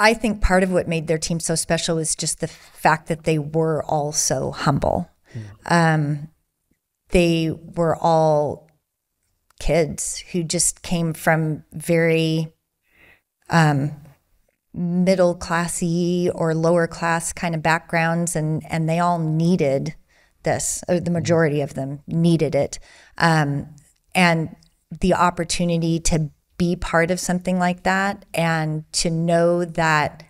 I think part of what made their team so special was just the fact that they were all so humble. They were all kids who just came from very middle classy or lower class kind of backgrounds, and they all needed this, or the majority of them needed it. And the opportunity to be part of something like that and to know that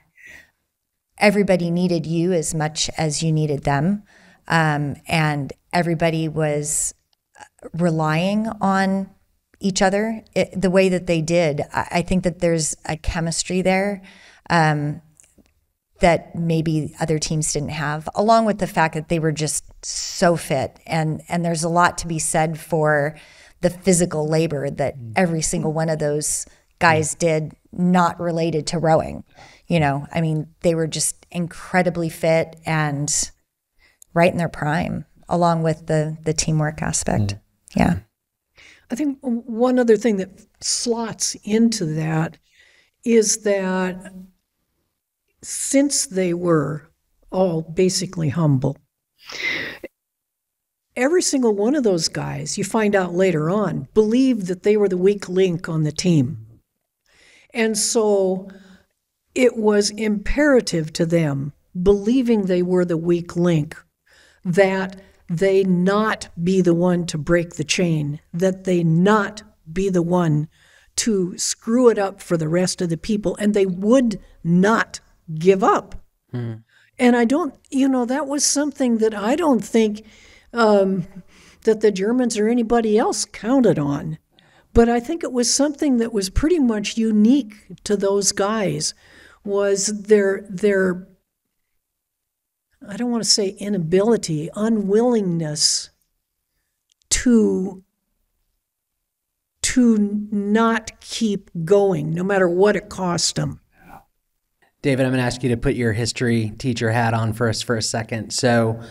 everybody needed you as much as you needed them. And everybody was relying on each other the way that they did. I think that there's a chemistry there that maybe other teams didn't have, along with the fact that they were just so fit. And there's a lot to be said for the physical labor that every single one of those guys did, not related to rowing. I mean, they were just incredibly fit and right in their prime, along with the teamwork aspect. Yeah. I think one other thing that slots into that is that since they were all basically humble, every single one of those guys, you find out later on, believed that they were the weak link on the team. And so it was imperative to them, believing they were the weak link, that they not be the one to break the chain, that they not be the one to screw it up for the rest of the people, and they would not give up. And I don't, that was something that I don't think that the Germans or anybody else counted on. But I think it was something that was pretty much unique to those guys, was their I don't want to say inability, unwillingness to not keep going, no matter what it cost them. David, I'm going to ask you to put your history teacher hat on for us for a second. So,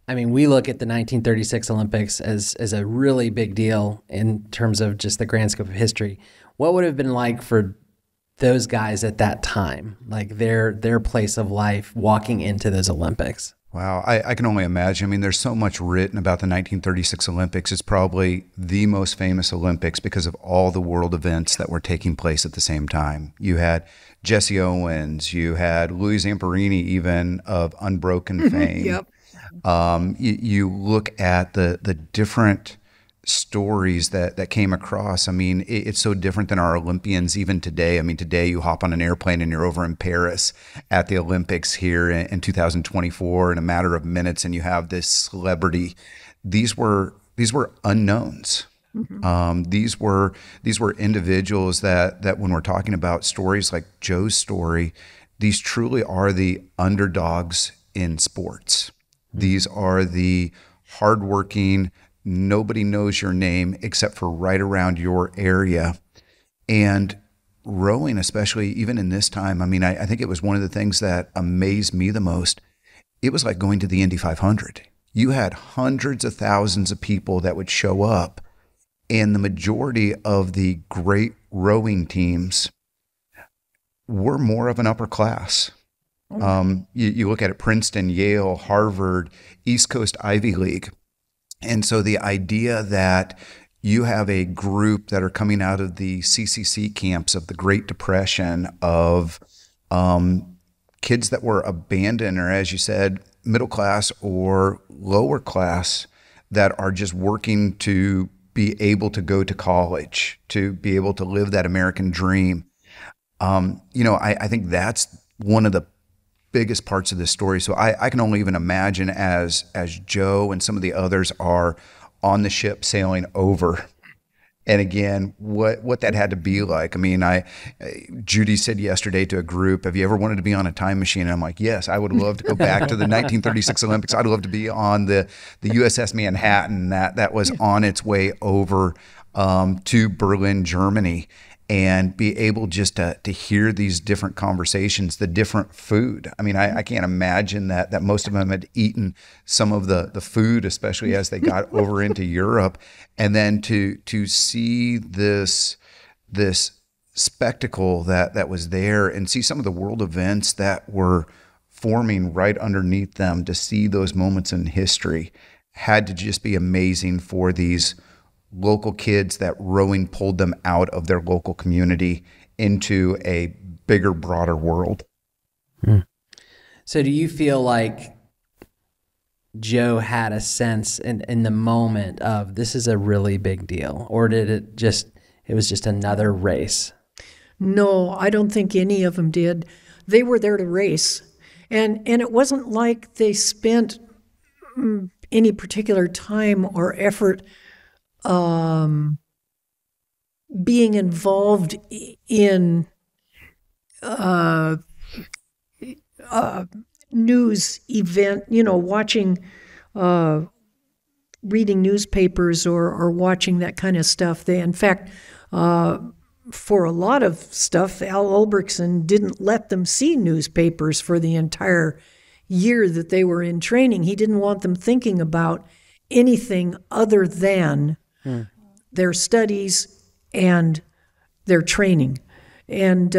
I mean, we look at the 1936 Olympics as a really big deal in terms of just the grand scope of history. What would it have been like for those guys at that time, like their place of life walking into those Olympics? Wow, I can only imagine. I mean, there's so much written about the 1936 Olympics. It's probably the most famous Olympics because of all the world events that were taking place at the same time. You had Jesse Owens, you had Louis Zamperini, even of unbroken fame. Yep. You look at the different stories that came across. I mean, it's so different than our Olympians even today. I mean, today you hop on an airplane and you're over in Paris at the Olympics here in 2024 in a matter of minutes, and you have this celebrity. These were unknowns. Mm-hmm. These were individuals that when we're talking about stories like Joe's story, these truly are the underdogs in sports. These are the hardworking, nobody knows your name except for right around your area. And rowing, especially even in this time, I mean, I think it was one of the things that amazed me the most. It was like going to the Indy 500. You had hundreds of thousands of people that would show up And the majority of the great rowing teams were more of an upper class. You look at it, Princeton, Yale, Harvard, East Coast Ivy League. And so the idea that you have a group that are coming out of the CCC camps of the Great Depression, of kids that were abandoned, or as you said, middle class or lower class, that are just working to be able to go to college, to be able to live that American dream. I think that's one of the biggest parts of this story. So I can only even imagine as Joe and some of the others are on the ship sailing over. And again, what that had to be like. I mean, Judy said yesterday to a group, have you ever wanted to be on a time machine? And I'm like, yes, I would love to go back to the 1936 Olympics. I'd love to be on the USS Manhattan that was on its way over to Berlin, Germany, and be able just to hear these different conversations, the different food. I mean, I can't imagine that most of them had eaten some of the food, especially as they got over into Europe. And then to see this spectacle that was there, and see some of the world events that were forming right underneath them, to see those moments in history had to just be amazing for these local kids that rowing pulled them out of their local community into a bigger, broader world. So do you feel like Joe had a sense in the moment of this is a really big deal, or did it was just another race? No, I don't think any of them did. They were there to race. And it wasn't like they spent any particular time or effort being involved in news event, watching, reading newspapers or watching that kind of stuff. They, in fact, for a lot of stuff, Al Ulbrichson didn't let them see newspapers for the entire year that they were in training. He didn't want them thinking about anything other than their studies and their training. And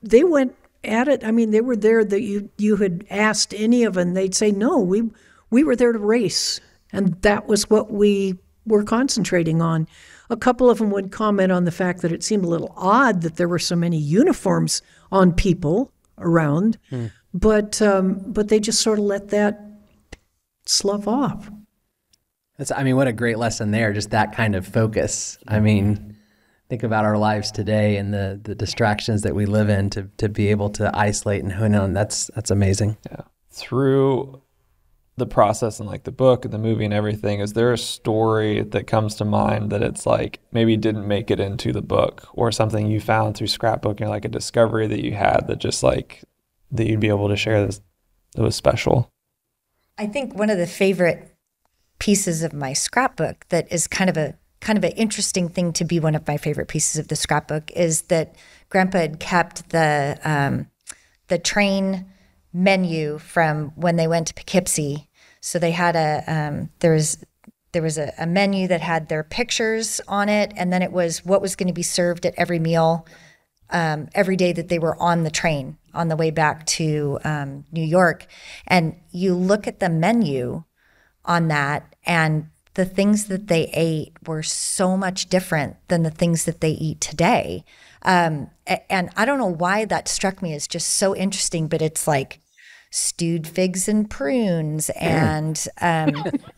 they went at it. I mean, they were there that you had asked any of them, they'd say, no, we were there to race. And that was what we were concentrating on. A couple of them would comment on the fact that it seemed a little odd that there were so many uniforms on people around, but they just sort of let that slough off. What a great lesson there, just that kind of focus. I mean, think about our lives today and the distractions that we live in to be able to isolate and hone in on. That's amazing. Yeah. Through the process and like the book and the movie and everything, is there a story that comes to mind that it's like maybe didn't make it into the book, or something you found through scrapbooking, like a discovery that you had that just like that you'd be able to share that was special? I think one of the favorite pieces of my scrapbook that is kind of an interesting thing to be one of my favorite pieces of the scrapbook is that Grandpa had kept the train menu from when they went to Poughkeepsie. So they had there was a menu that had their pictures on it, and then it was what was going to be served at every meal every day that they were on the train on the way back to New York. And you look at the menu on that, and the things that they ate were so much different than the things that they eat today. And I don't know why that struck me as just so interesting, but it's like stewed figs and prunes and,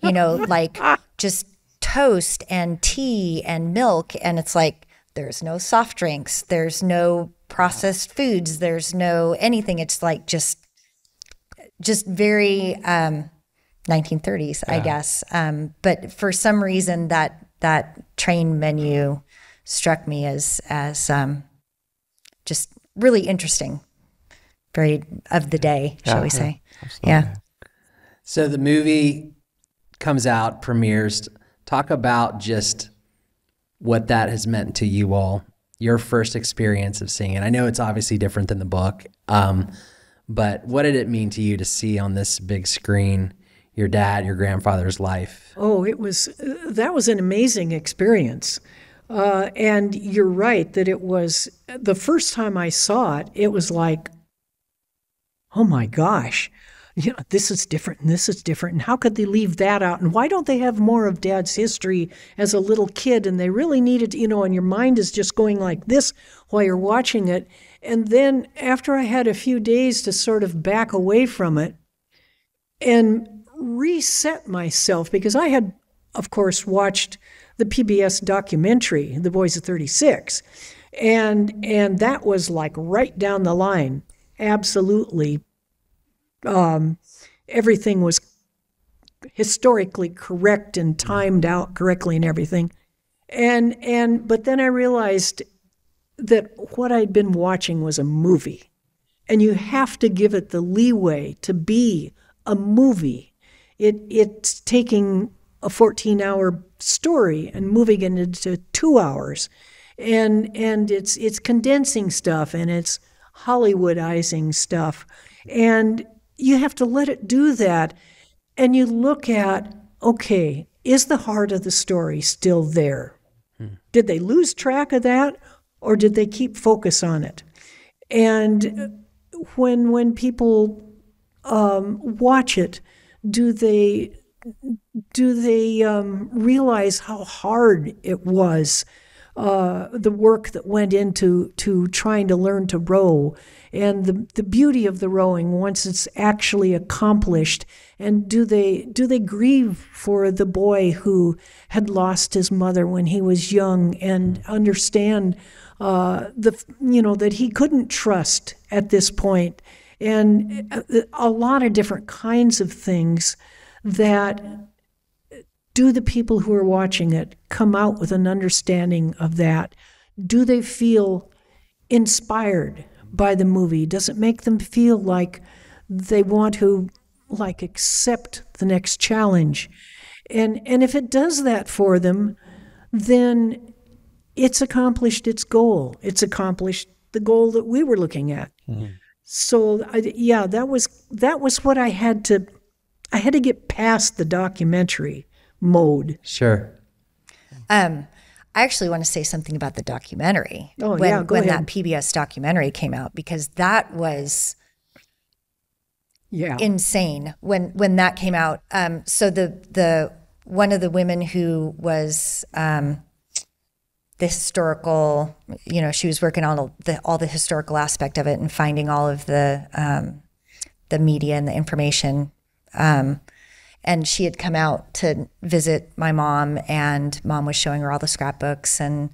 like just toast and tea and milk. And it's like, there's no soft drinks, there's no processed foods, there's no anything. It's like just very 1930s, I guess. But for some reason, that train menu struck me as just really interesting, very of the day, shall we say? Absolutely. Yeah. So the movie comes out, premieres. Talk about just what that has meant to you all, your first experience of seeing it. I know it's obviously different than the book, but what did it mean to you to see on this big screen your dad, your grandfather's life? Oh, that was an amazing experience. And you're right that it was, the first time I saw it, it was like, oh my gosh, this is different and this is different. And how could they leave that out? And why don't they have more of Dad's history as a little kid? And they really needed, and your mind is just going like this while you're watching it. And then after I had a few days to sort of back away from it and reset myself, because I had, of course, watched the PBS documentary, The Boys of 36. And that was like right down the line. Absolutely. Everything was historically correct and timed out correctly and everything. But then I realized that what I'd been watching was a movie. And you have to give it the leeway to be a movie. It's taking a 14-hour story and moving it into 2 hours. And it's condensing stuff and it's Hollywoodizing stuff. And you have to let it do that. And you look at, okay, is the heart of the story still there? Did they lose track of that, or did they keep focus on it? And when people watch it, do they realize how hard it was, the work that went into trying to learn to row, and the beauty of the rowing once it's actually accomplished? And do they grieve for the boy who had lost his mother when he was young, and understand that he couldn't trust at this point, and a lot of different kinds of things that do the people who are watching it come out with an understanding of that? Do they feel inspired by the movie? Does it make them feel like they want to accept the next challenge? And if it does that for them, then it's accomplished its goal. It's accomplished the goal that we were looking at. Mm-hmm. So that was what I had to get past the documentary mode. Sure. I actually want to say something about the documentary. Go when ahead. That PBS documentary came out, because that was insane when that came out. So the one of the women who was the historical, she was working on all the historical aspect of it and finding all of the media and the information. And she had come out to visit my mom, and Mom was showing her all the scrapbooks and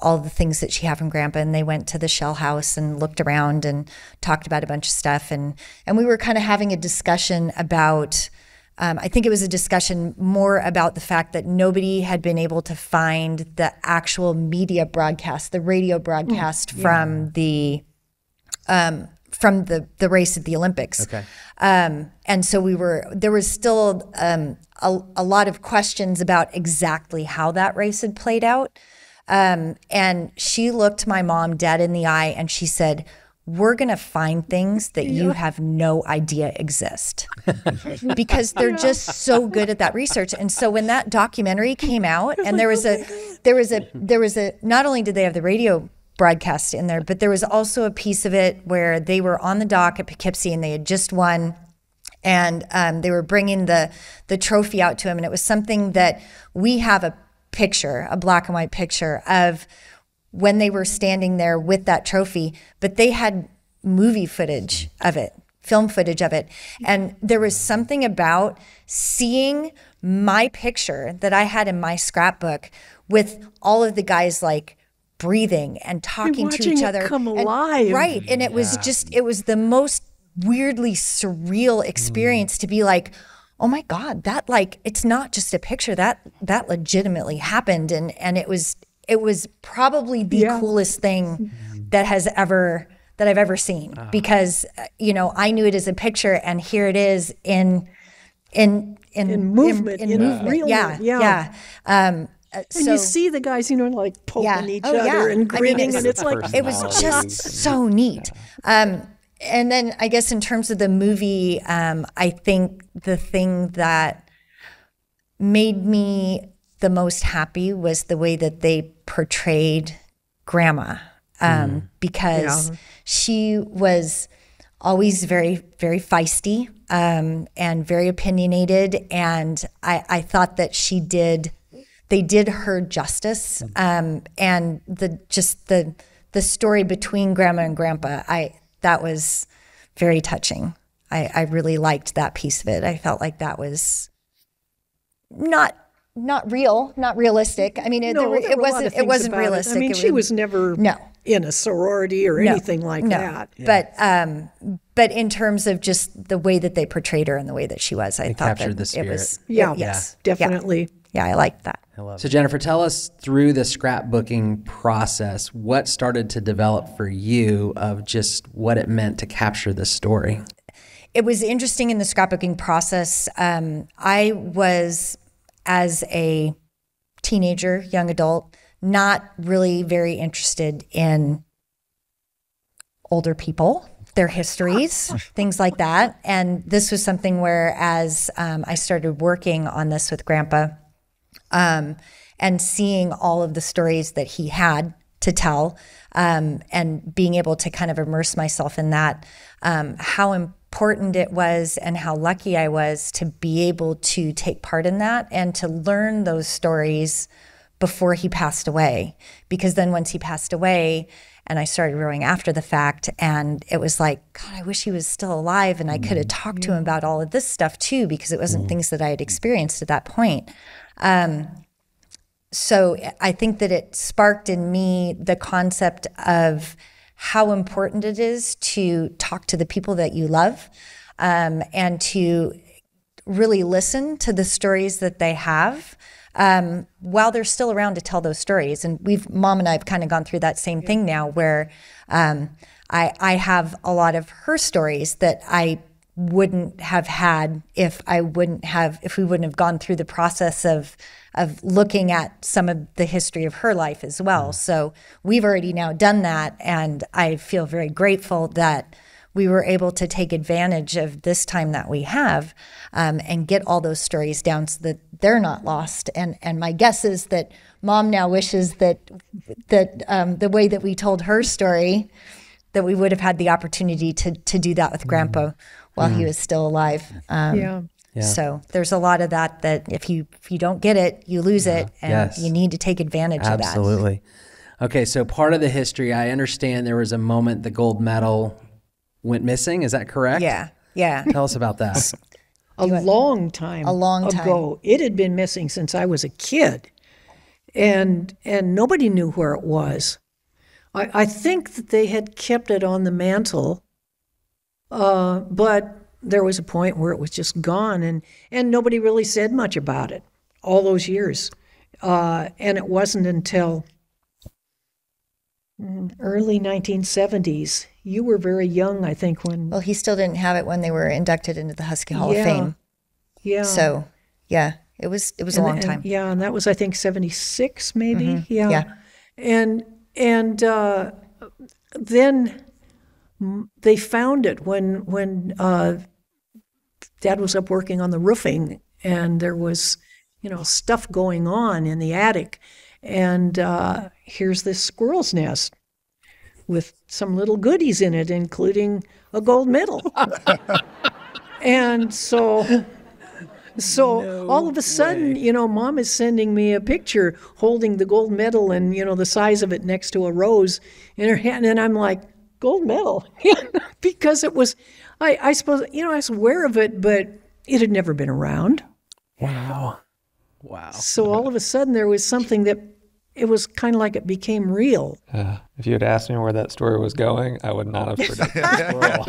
all the things that she had from Grandpa. And they went to the shell house and looked around and talked about a bunch of stuff. And we were kind of having a discussion about, I think it was a discussion more about the fact that nobody had been able to find the actual media broadcast, the radio broadcast from the race at the Olympics. Okay. And so there was still a lot of questions about exactly how that race had played out. And she looked my mom dead in the eye and she said, "We're going to find things that you have no idea exist," because they're just so good at that research. And so when that documentary came out, and there was a, not only did they have the radio broadcast in there, but there was also a piece of it where they were on the dock at Poughkeepsie and they had just won, and they were bringing the trophy out to him. And it was something that we have a picture, a black and white picture of when they were standing there with that trophy, but they had movie footage of it, film footage of it. And there was something about seeing my picture that I had in my scrapbook with all of the guys breathing and talking to each other. Come alive. Right. And it was it was the most weirdly surreal experience to be like, oh my God, that it's not just a picture, that legitimately happened. And it was probably the coolest thing that I've ever seen, because I knew it as a picture, and here it is in movement, in real, so, and you see the guys, poking each other and grinning, and it's it was just so neat. And then I guess in terms of the movie, I think the thing that made me the most happy was the way that they portrayed Grandma, because she was always very, very feisty and very opinionated. And I thought that they did her justice. And the story between Grandma and Grandpa, that was very touching. I really liked that piece of it. I felt like that was not realistic. I mean, it wasn't realistic. I mean, she was never in a sorority or anything like that. Yeah. But in terms of just the way that they portrayed her and the way that she was, I thought captured that the spirit. it was. Yes, definitely. Yeah, I liked that. So Jennifer, tell us through the scrapbooking process, what started to develop for you of just what it meant to capture the story? It was interesting in the scrapbooking process. I was, as a teenager, young adult, not really very interested in older people, their histories, things like that. And this was something where, as I started working on this with Grandpa, and seeing all of the stories that he had to tell, and being able to kind of immerse myself in that, how important it was and how lucky I was to be able to take part in that and to learn those stories before he passed away. Because then once he passed away and I started growing after the fact, and it was like, God, I wish he was still alive and I could have talked to him about all of this stuff too, because it wasn't things that I had experienced at that point. So I think that it sparked in me the concept of how important it is to talk to the people that you love, and to really listen to the stories that they have, while they're still around to tell those stories. And Mom and I have kind of gone through that same thing now, where I have a lot of her stories that I wouldn't have had if we wouldn't have gone through the process of looking at some of the history of her life as well. So we've already now done that, and I feel very grateful that we were able to take advantage of this time that we have, and get all those stories down so that they're not lost. And my guess is that Mom now wishes that the way that we told her story, that we would have had the opportunity to do that with Grandpa while he was still alive. So there's a lot of that if you don't get it, you lose it, and you need to take advantage of that. Absolutely. Okay, so part of the history, I understand there was a moment the gold medal went missing. Is that correct? Yeah. Tell us about that. A long time ago. It had been missing since I was a kid, and nobody knew where it was. I think that they had kept it on the mantle, but there was a point where it was just gone, and nobody really said much about it all those years. And it wasn't until early 1970s. You were very young, I think, when... Well, he still didn't have it when they were inducted into the Husky Hall of Fame. Yeah. So, it was a long time. And that was, I think, 76 maybe. Mm-hmm. Yeah. And then they found it when Dad was up working on the roofing, and there was, stuff going on in the attic. And here's this squirrel's nest with some little goodies in it, including a gold medal. And so all of a sudden, Mom is sending me a picture holding the gold medal and, the size of it next to a rose in her hand. And I'm like, gold medal? Because it was, I suppose, I was aware of it, but it had never been around. Wow. So all of a sudden there was something that, it was kind of like it became real. If you had asked me where that story was going, I would not have predicted squirrel.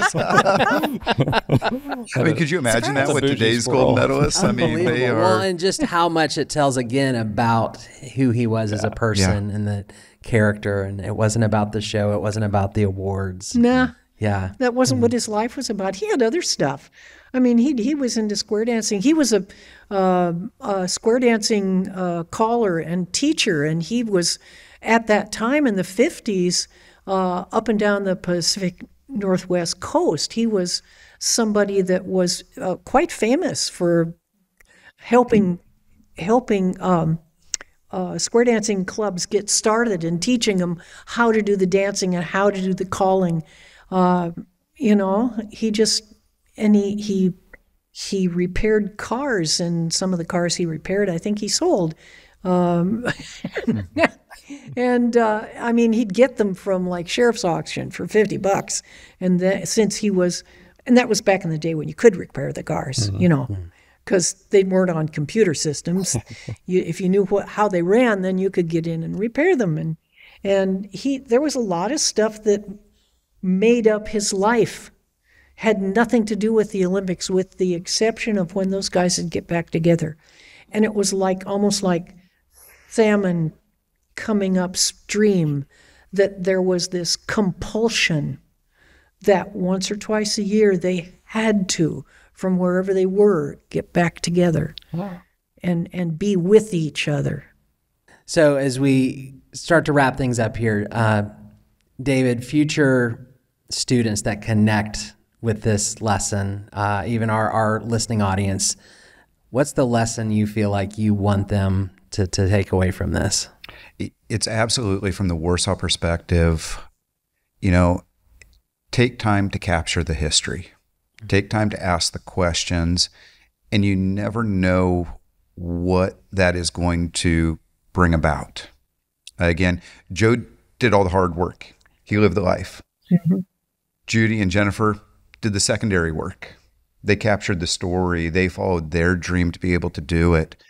I mean, could you imagine that with today's gold medalists? I mean, they are... Well, and just how much it tells again about who he was as a person and the character. And it wasn't about the show. It wasn't about the awards. Nah. Yeah. That wasn't what his life was about. He had other stuff. I mean, he was into square dancing. He was a square dancing caller and teacher, and he was, at that time in the 50s, up and down the Pacific Northwest coast. He was somebody that was quite famous for helping square dancing clubs get started and teaching them how to do the dancing and how to do the calling. He repaired cars, and some of the cars he repaired, I think he sold. And I mean, he'd get them from like sheriff's auction for $50. And that was back in the day when you could repair the cars, because they weren't on computer systems. If you knew how they ran, then you could get in and repair them. And there was a lot of stuff that made up his life, had nothing to do with the Olympics, with the exception of when those guys would get back together. And it was almost like salmon coming upstream, that there was this compulsion that once or twice a year they had to, from wherever they were, get back together and be with each other. So as we start to wrap things up here, David, future students that connect with this lesson, even our listening audience, what's the lesson you feel like you want them to take away from this? It's absolutely from the Warsaw perspective, take time to capture the history. Take time to ask the questions, and you never know what that is going to bring about. Again, Joe did all the hard work. He lived the life. Mm-hmm. Judy and Jennifer did the secondary work. They captured the story. They followed their dream to be able to do it.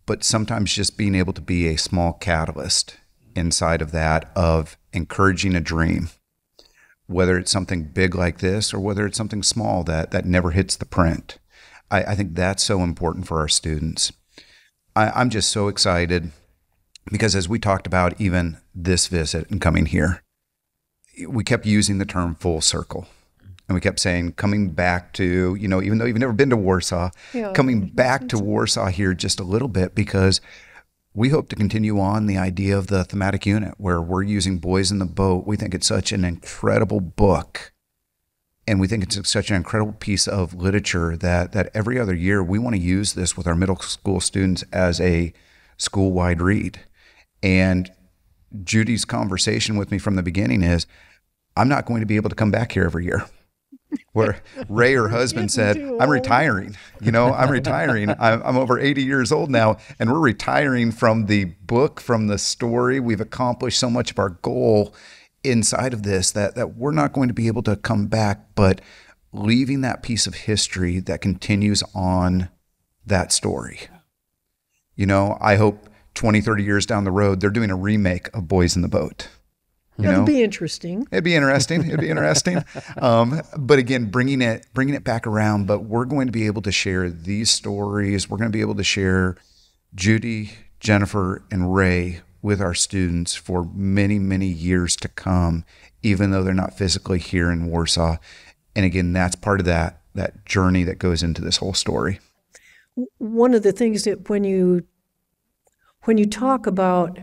But sometimes just being able to be a small catalyst inside of that, of encouraging a dream, whether it's something big like this or whether it's something small that never hits the print. I think that's so important for our students. I'm just so excited because as we talked about even this visit and coming here, we kept using the term full circle. And we kept saying, coming back to, even though you've never been to Warsaw, coming back to Warsaw here just a little bit, because we hope to continue on the idea of the thematic unit where we're using Boys in the Boat. We think it's such an incredible book. And we think it's such an incredible piece of literature that every other year we want to use this with our middle school students as a school-wide read. And Judy's conversation with me from the beginning is, I'm not going to be able to come back here every year. Where Ray, her husband, said, I'm retiring. I'm retiring. I'm over 80 years old now, and we're retiring from the book, from the story. We've accomplished so much of our goal inside of this that we're not going to be able to come back, but leaving that piece of history that continues on that story. I hope 20, 30 years down the road, they're doing a remake of Boys in the Boat. It'll be interesting. It'd be interesting. But again, bringing it back around. But we're going to be able to share these stories. We're going to be able to share Judy, Jennifer, and Ray with our students for many, many years to come, even though they're not physically here in Warsaw. And again, that's part of that journey that goes into this whole story. One of the things that when you talk about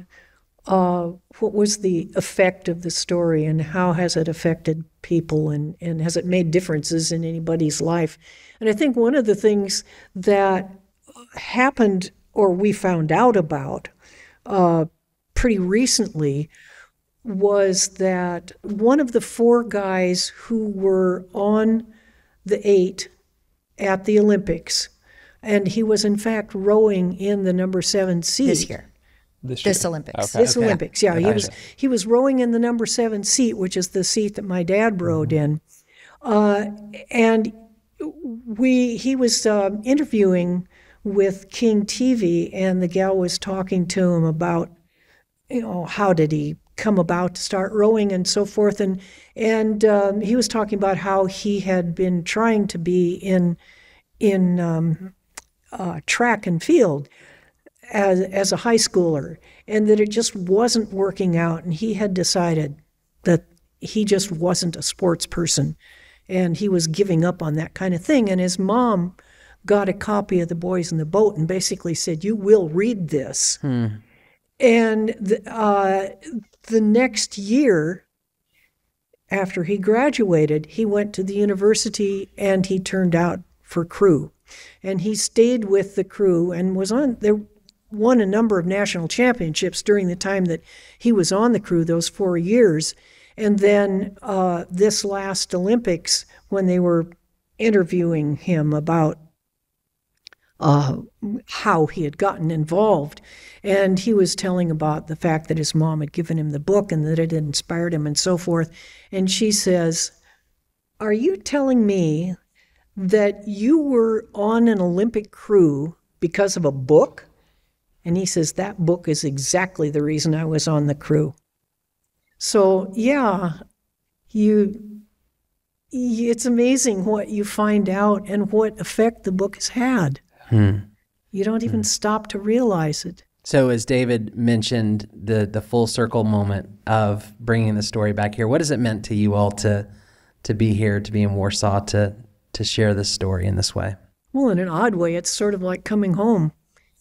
what was the effect of the story and how has it affected people and has it made differences in anybody's life? And I think one of the things that happened or we found out about pretty recently was that one of the 4 guys who were on the 8 at the Olympics, and he was in fact rowing in the number 7 seat. This year. This Olympics. Okay. This Olympics, yeah. He was rowing in the number 7 seat, which is the seat that my dad rowed in. And he was interviewing with King TV, and the gal was talking to him about, how did he come about to start rowing and so forth. And he was talking about how he had been trying to be in track and field as a high schooler, and that it just wasn't working out, and he had decided that he just wasn't a sports person, and he was giving up on that kind of thing. And his mom got a copy of The Boys in the Boat and basically said, you will read this. And the next year, after he graduated, he went to the university and he turned out for crew. And he stayed with the crew and won a number of national championships during the time that he was on the crew, those 4 years. And then this last Olympics, when they were interviewing him about how he had gotten involved, and he was telling about the fact that his mom had given him the book and that it had inspired him and so forth. And she says, "Are you telling me that you were on an Olympic crew because of a book?" And he says, "That book is exactly the reason I was on the crew." So yeah, it's amazing what you find out and what effect the book has had. You don't even stop to realize it. So as David mentioned, the full circle moment of bringing the story back here, what has it meant to you all to be here, to be in Warsaw, to share this story in this way? Well, in an odd way, it's sort of like coming home,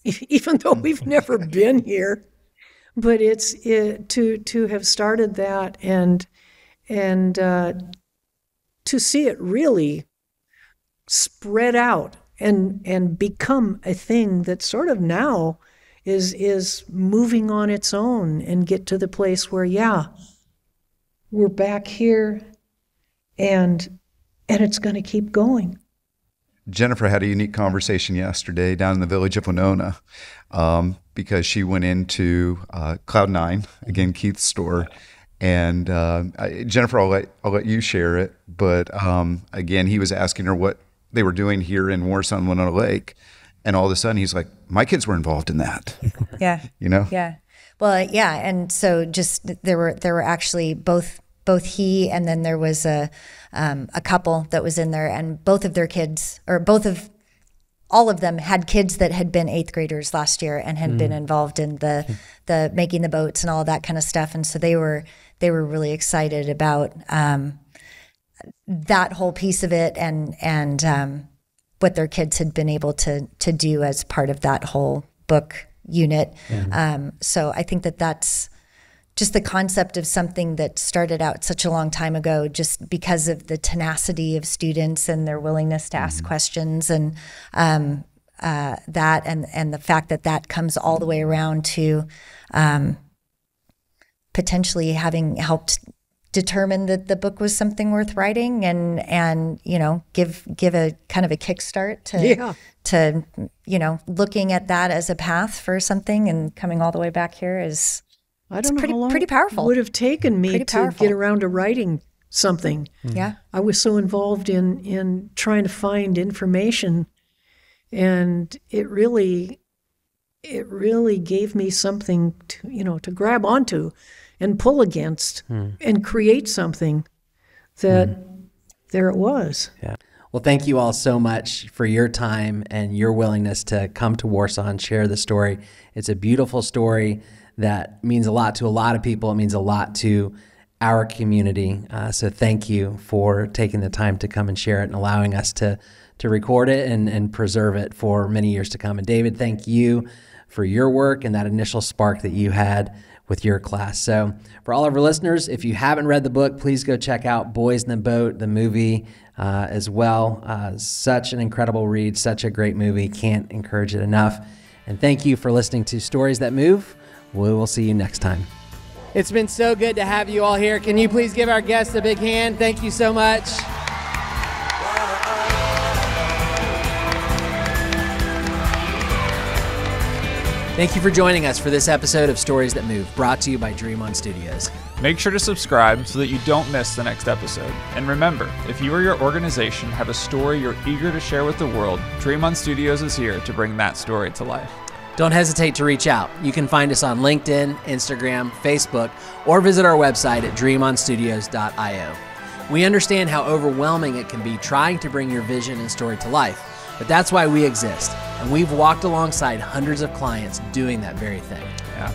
even though we've never been here. But it's to have started that and to see it really spread out and become a thing that sort of now is moving on its own and get to the place where, yeah, we're back here and it's going to keep going. Jennifer had a unique conversation yesterday down in the village of Winona because she went into Cloud9, again, Keith's store. And Jennifer, I'll let you share it. But again, he was asking her what they were doing here in Warsaw and Winona Lake. And all of a sudden he's like, my kids were involved in that. Yeah. You know? Yeah. Well, yeah. And so just there were actually both he and then there was a couple that was in there, and both of their kids, or all of them had kids that had been 8th graders last year and had been involved in the making the boats and all of that kind of stuff. And so they were really excited about that whole piece of it and what their kids had been able to do as part of that whole book unit. So I think that's just the concept of something that started out such a long time ago, just because of the tenacity of students and their willingness to ask questions, and that and the fact that comes all the way around to potentially having helped determine that the book was something worth writing, and give a kind of a kickstart to looking at that as a path for something, and coming all the way back here is. I don't know how long pretty powerful. It would have taken me to get around to writing something. Yeah. I was so involved in trying to find information, and it really gave me something to grab onto and pull against and create something that there it was. Yeah. Well, thank you all so much for your time and your willingness to come to Warsaw and share the story. It's a beautiful story that means a lot to a lot of people. It means a lot to our community. So thank you for taking the time to come and share it and allowing us to record it and preserve it for many years to come. And David, thank you for your work and that initial spark that you had with your class. So for all of our listeners, if you haven't read the book, please go check out Boys in the Boat, the movie as well. Such an incredible read, such a great movie. Can't encourage it enough. And thank you for listening to Stories That Move. We will see you next time. It's been so good to have you all here. Can you please give our guests a big hand? Thank you so much. Thank you for joining us for this episode of Stories That Move, brought to you by Dream On Studios. Make sure to subscribe so that you don't miss the next episode. And remember, if you or your organization have a story you're eager to share with the world, Dream On Studios is here to bring that story to life. Don't hesitate to reach out. You can find us on LinkedIn, Instagram, Facebook, or visit our website at dreamonstudios.io. We understand how overwhelming it can be trying to bring your vision and story to life, but that's why we exist, and we've walked alongside hundreds of clients doing that very thing. Yeah.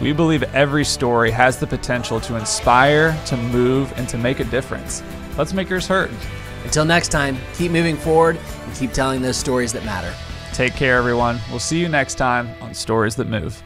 We believe every story has the potential to inspire, to move, and to make a difference. Let's make yours heard. Until next time, keep moving forward and keep telling those stories that matter. Take care, everyone. We'll see you next time on Stories That Move.